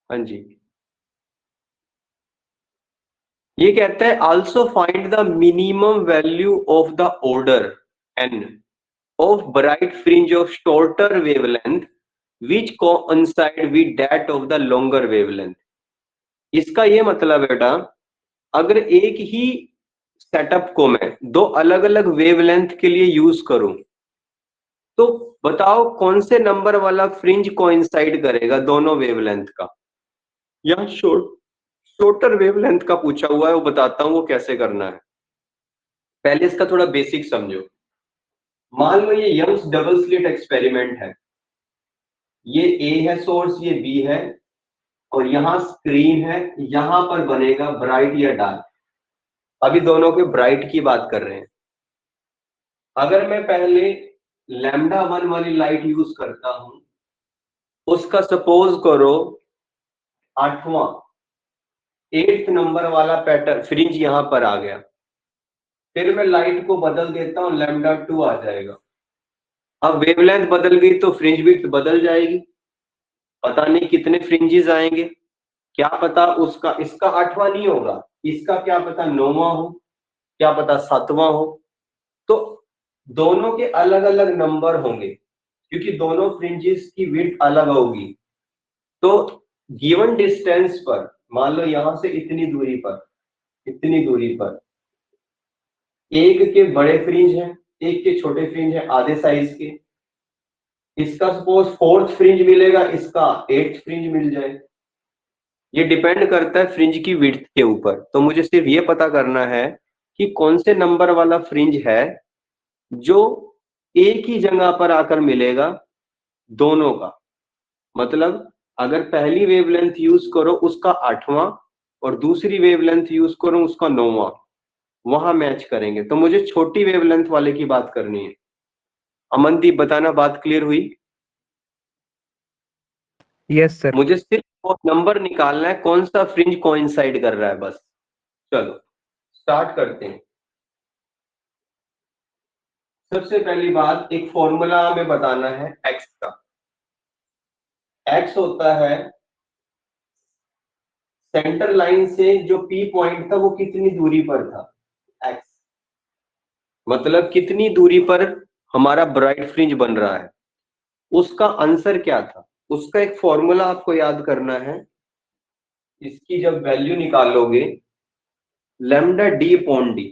हाँ जी, ये कहता है also find the minimum value of the order n of bright fringe of shorter wavelength which coincide with that of the longer wavelength। इसका ये मतलब बेटा, अगर एक ही सेटअप को मैं दो अलग अलग वेवलेंथ के लिए यूज करूं, तो बताओ कौन से नंबर वाला फ्रिंज कोइंसाइड करेगा दोनों वेवलेंथ का। यहाँ शॉर्टर वेवलेंथ का पूछा हुआ है, वो बताता हूं वो कैसे करना है। पहले इसका थोड़ा बेसिक समझो। मान लो ये यंग्स डबल स्लिट एक्सपेरिमेंट है, ये ए है सोर्स, ये बी है, और यहाँ स्क्रीन है, यहां पर बनेगा ब्राइट या डार्क। अभी दोनों के ब्राइट की बात कर रहे हैं। अगर मैं पहले लैम्डा 1 वाली लाइट यूज करता हूं, उसका सपोज करो 8वां 8th नंबर वाला पैटर्न फ्रिंज यहां पर आ गया, फिर मैं लाइट को बदल देता हूं, लैम्डा 2 आ जाएगा। अब वेवलेंथ बदल गई तो फ्रिंज विड्थ बदल जाएगी, पता नहीं कितने फ्रिंजेस आएंगे, क्या पता उसका इसका 8वां नहीं होगा, इसका क्या पता 9वां हो, क्या पता 7वां हो। तो दोनों के अलग अलग नंबर होंगे, क्योंकि दोनों फ्रिंजेस की विड्थ अलग होगी। तो गिवन डिस्टेंस पर, मान लो यहां से इतनी दूरी पर, इतनी दूरी पर एक के बड़े फ्रिंज हैं, एक के छोटे फ्रिंज हैं आधे साइज के। इसका सपोज 4th फ्रिंज मिलेगा, इसका 8th फ्रिंज मिल जाए। ये डिपेंड करता है फ्रिंज की विड्थ के ऊपर। तो मुझे सिर्फ ये पता करना है कि कौन से नंबर वाला फ्रिंज है जो एक ही जगह पर आकर मिलेगा दोनों का। मतलब अगर पहली वेवलेंथ यूज करो उसका 8वां, और दूसरी वेवलेंथ यूज करो उसका 9वां, वहां मैच करेंगे। तो मुझे छोटी वेवलेंथ वाले की बात करनी है। अमनदीप बताना बात क्लियर हुई? Yes sir. मुझे सिर्फ वो नंबर निकालना है कौन सा फ्रिंज कोइंसाइड कर रहा है, बस। चलो स्टार्ट करते हैं। सबसे पहली बात, एक फॉर्मूला हमें बताना है एक्स का। एक्स होता है सेंटर लाइन से जो पी पॉइंट था वो कितनी दूरी पर था, एक्स, मतलब कितनी दूरी पर हमारा ब्राइट फ्रिंज बन रहा है, उसका आंसर क्या था। उसका एक फॉर्मूला आपको याद करना है, इसकी जब वैल्यू निकालोगे lambda D upon D,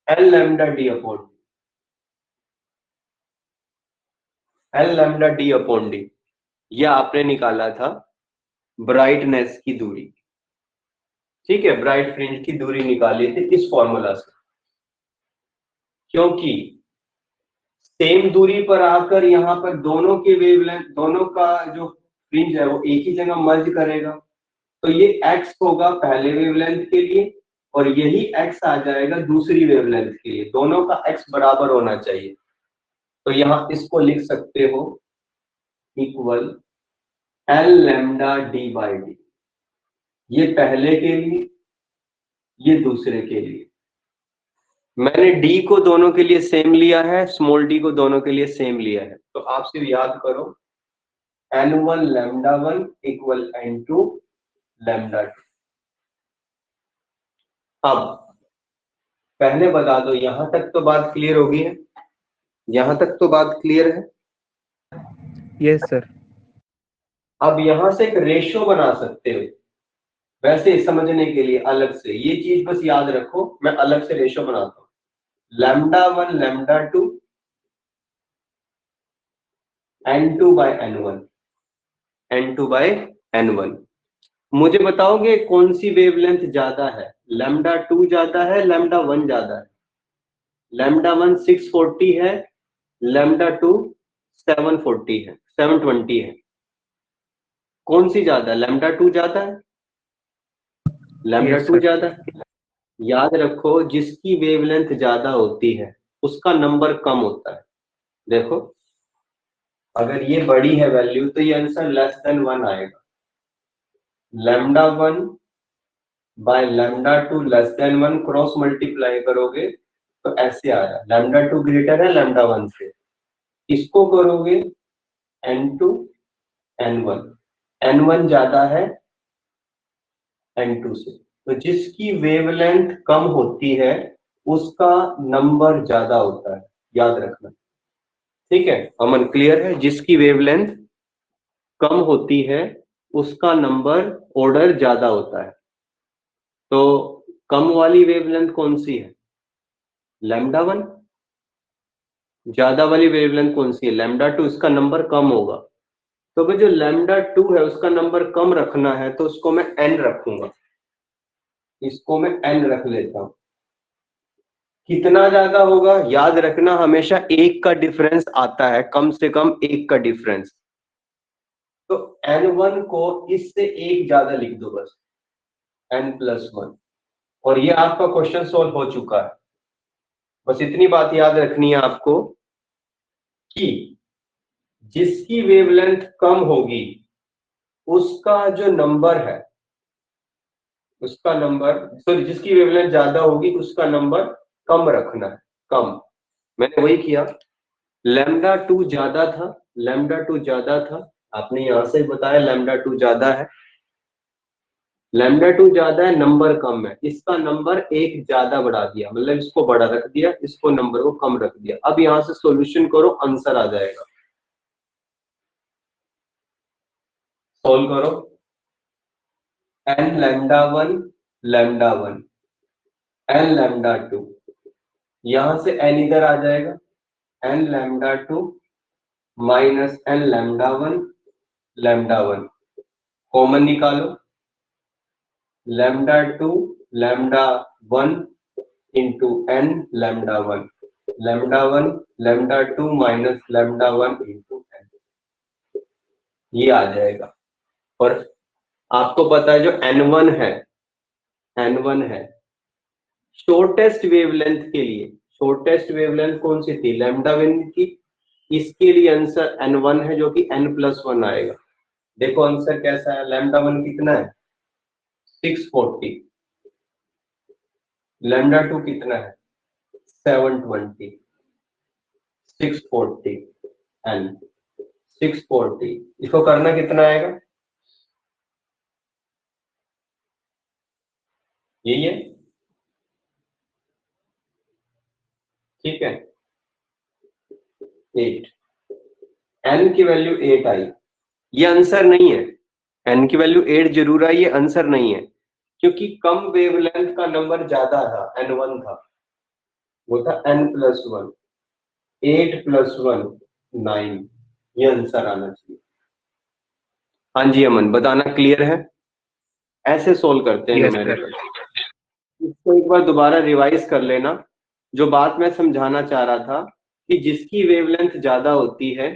L lambda D upon D, L lambda D upon D, यह आपने निकाला था ब्राइटनेस की दूरी, ठीक है, ब्राइट फ्रिंज की दूरी निकाली थी इस फॉर्मूला से। क्योंकि सेम दूरी पर आकर यहाँ पर दोनों के वेवलेंथ, दोनों का जो फ्रिंज है वो एक ही जगह मर्ज करेगा, तो ये x होगा पहले वेवलेंथ के लिए और यही x आ जाएगा दूसरी वेवलेंथ के लिए, दोनों का x बराबर होना चाहिए। तो यहाँ इसको लिख सकते हो equal L lambda D by D, ये पहले के लिए, ये दूसरे के लिए। मैंने d को दोनों के लिए सेम लिया है, स्मॉल d को दोनों के लिए सेम लिया है, तो आप सिर्फ याद करो n1 lambda 1 equal n2 lambda 2। अब पहले बता दो, यहां तक तो बात क्लियर होगी है, यहां तक तो बात क्लियर है। Yes sir. अब यहां से एक रेशो बना सकते हो, वैसे समझने के लिए अलग से ये चीज बस याद रखो, मैं अलग से रेशो बनाता हूं, lambda 1 lambda 2 n2 bye n1, n2 bye n1। मुझे बताओगे कौन सी वेवलेंथ ज्यादा है, लैम्डा 2 ज्यादा है लैम्डा 1 ज्यादा है? लैम्डा 1 640 है, लैम्डा 2 740 है, 720 है। कौन सी ज्यादा है? लैम्डा 2 ज्यादा है, लैम्डा यस 2 सर। ज्यादा है। याद रखो जिसकी वेवलेंथ ज्यादा होती है उसका नंबर कम होता है। देखो अगर ये बड़ी है वैल्यू तो ये आंसर लेस देन 1 आएगा, lambda 1 by lambda 2 less than 1 cross multiply करोगे तो ऐसे आया, लैम्डा 2 ग्रेटर है लैम्डा 1 से, इसको करोगे n2 n1, n1 ज्यादा है n2 से, तो जिसकी वेवलेंथ कम होती है उसका नंबर ज्यादा होता है, याद रखना, ठीक है। अमन क्लियर है? जिसकी वेवलेंथ कम होती है उसका नंबर ऑर्डर ज्यादा होता है। तो कम वाली वेवलेंथ कौन सी है? लैम्डा 1। ज्यादा वाली वेवलेंथ कौन सी है? लैम्डा 2, इसका नंबर कम होगा। तो भाई जो लैम्डा 2 है उसका नंबर कम रखना है तो उसको मैं n रखूंगा, इसको मैं n रख लेता हूं। कितना ज्यादा होगा? याद रखना हमेशा एक का डिफरेंस आता है, कम से कम एक का डिफरेंस। तो n1 को इससे एक ज्यादा लिख दो बस, n+1, और ये आपका क्वेश्चन सॉल्व हो चुका है। बस इतनी बात याद रखनी है आपको कि जिसकी वेवलेंथ कम होगी उसका जो नंबर है, उसका नंबर, सॉरी, जिसकी वेवलेंथ ज्यादा होगी उसका नंबर कम रखना है, कम। मैंने वही किया, लैम्डा 2 ज्यादा था, लैम्डा 2 ज्यादा था, आपने यहां से बताया लैम्डा 2 ज्यादा है, लैम्डा 2 ज्यादा है, नंबर कम है, इसका नंबर एक ज्यादा बढ़ा दिया, मतलब इसको बड़ा रख दिया, इसको नंबर को कम रख दिया। अब यहां से सॉल्यूशन करो, आंसर आ जाएगा। सॉल्व करो, n lambda 1 lambda 1 n lambda 2, यहां से n इधर आ जाएगा, n lambda 2 minus n lambda 1 lambda 1, common निकालो, lambda 2 lambda 1 into n lambda 1, lambda 1 lambda 2 minus lambda 1 into n, ये आ जाएगा। और आपको पता है जो n1 है, n1 है शॉर्टेस्ट वेवलेंथ के लिए, शॉर्टेस्ट वेवलेंथ कौन सी थी? लैम्डा 1 की, इसके लिए आंसर n1 है जो कि n+1 आएगा। देखो आंसर कैसा है, लैम्डा 1 कितना है? 640, लैम्डा 2 कितना है? 720, 640 n 640, इसको करना कितना आएगा? यही है, ठीक है। 8, n की वैल्यू 8 आई, ये आंसर नहीं है। n की वैल्यू 8 जरूर आई, ये आंसर नहीं है, क्योंकि कम वेवलेंथ का नंबर ज्यादा था, n1 था, वो था n+1, 8+1 9, ये आंसर आना चाहिए। हाँ जी अमन, बताना क्लियर है? ऐसे सोल्व करते हैं यस सर। न्यूमेरिकल। इसको एक बार दोबारा रिवाइज कर लेना। जो बात मैं समझाना चाह रहा था कि जिसकी वेवलेंथ ज्यादा होती है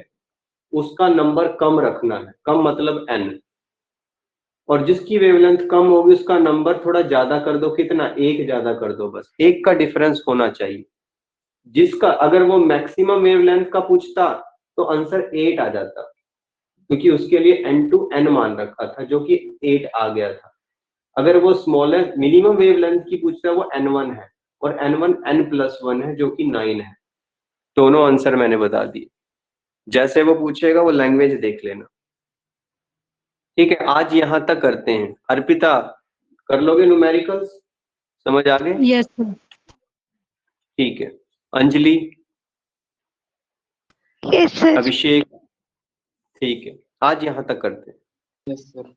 उसका नंबर कम रखना है, कम मतलब n, और जिसकी वेवलेंथ कम होगी उसका नंबर थोड़ा ज्यादा कर दो, कितना, 1 ज्यादा कर दो, बस 1 का डिफरेंस होना चाहिए। जिसका अगर वो मैक्सिमम वेवलेंथ का पूछता तो आंसर 8 आ जाता, क्योंकि उसके लिए n2 n मान रखा था जो कि 8 आ गया था। अगर वो स्मॉलेस्ट मिनिमम वेवलेंथ की पूछता है वो n1 है, और n1 n+1 है जो कि 9 है। दोनों आंसर मैंने बता दिए। जैसे वो पूछेगा वो लैंग्वेज देख लेना, ठीक है। आज यहां तक करते हैं। अर्पिता, कर लोगे न्यूमेरिकल्स? समझ आ गए? Yes, sir. ठीक है। Anjali, Yes, sir. अभिषेक, ठीक है, आज यहां तक करते हैं। Yes sir.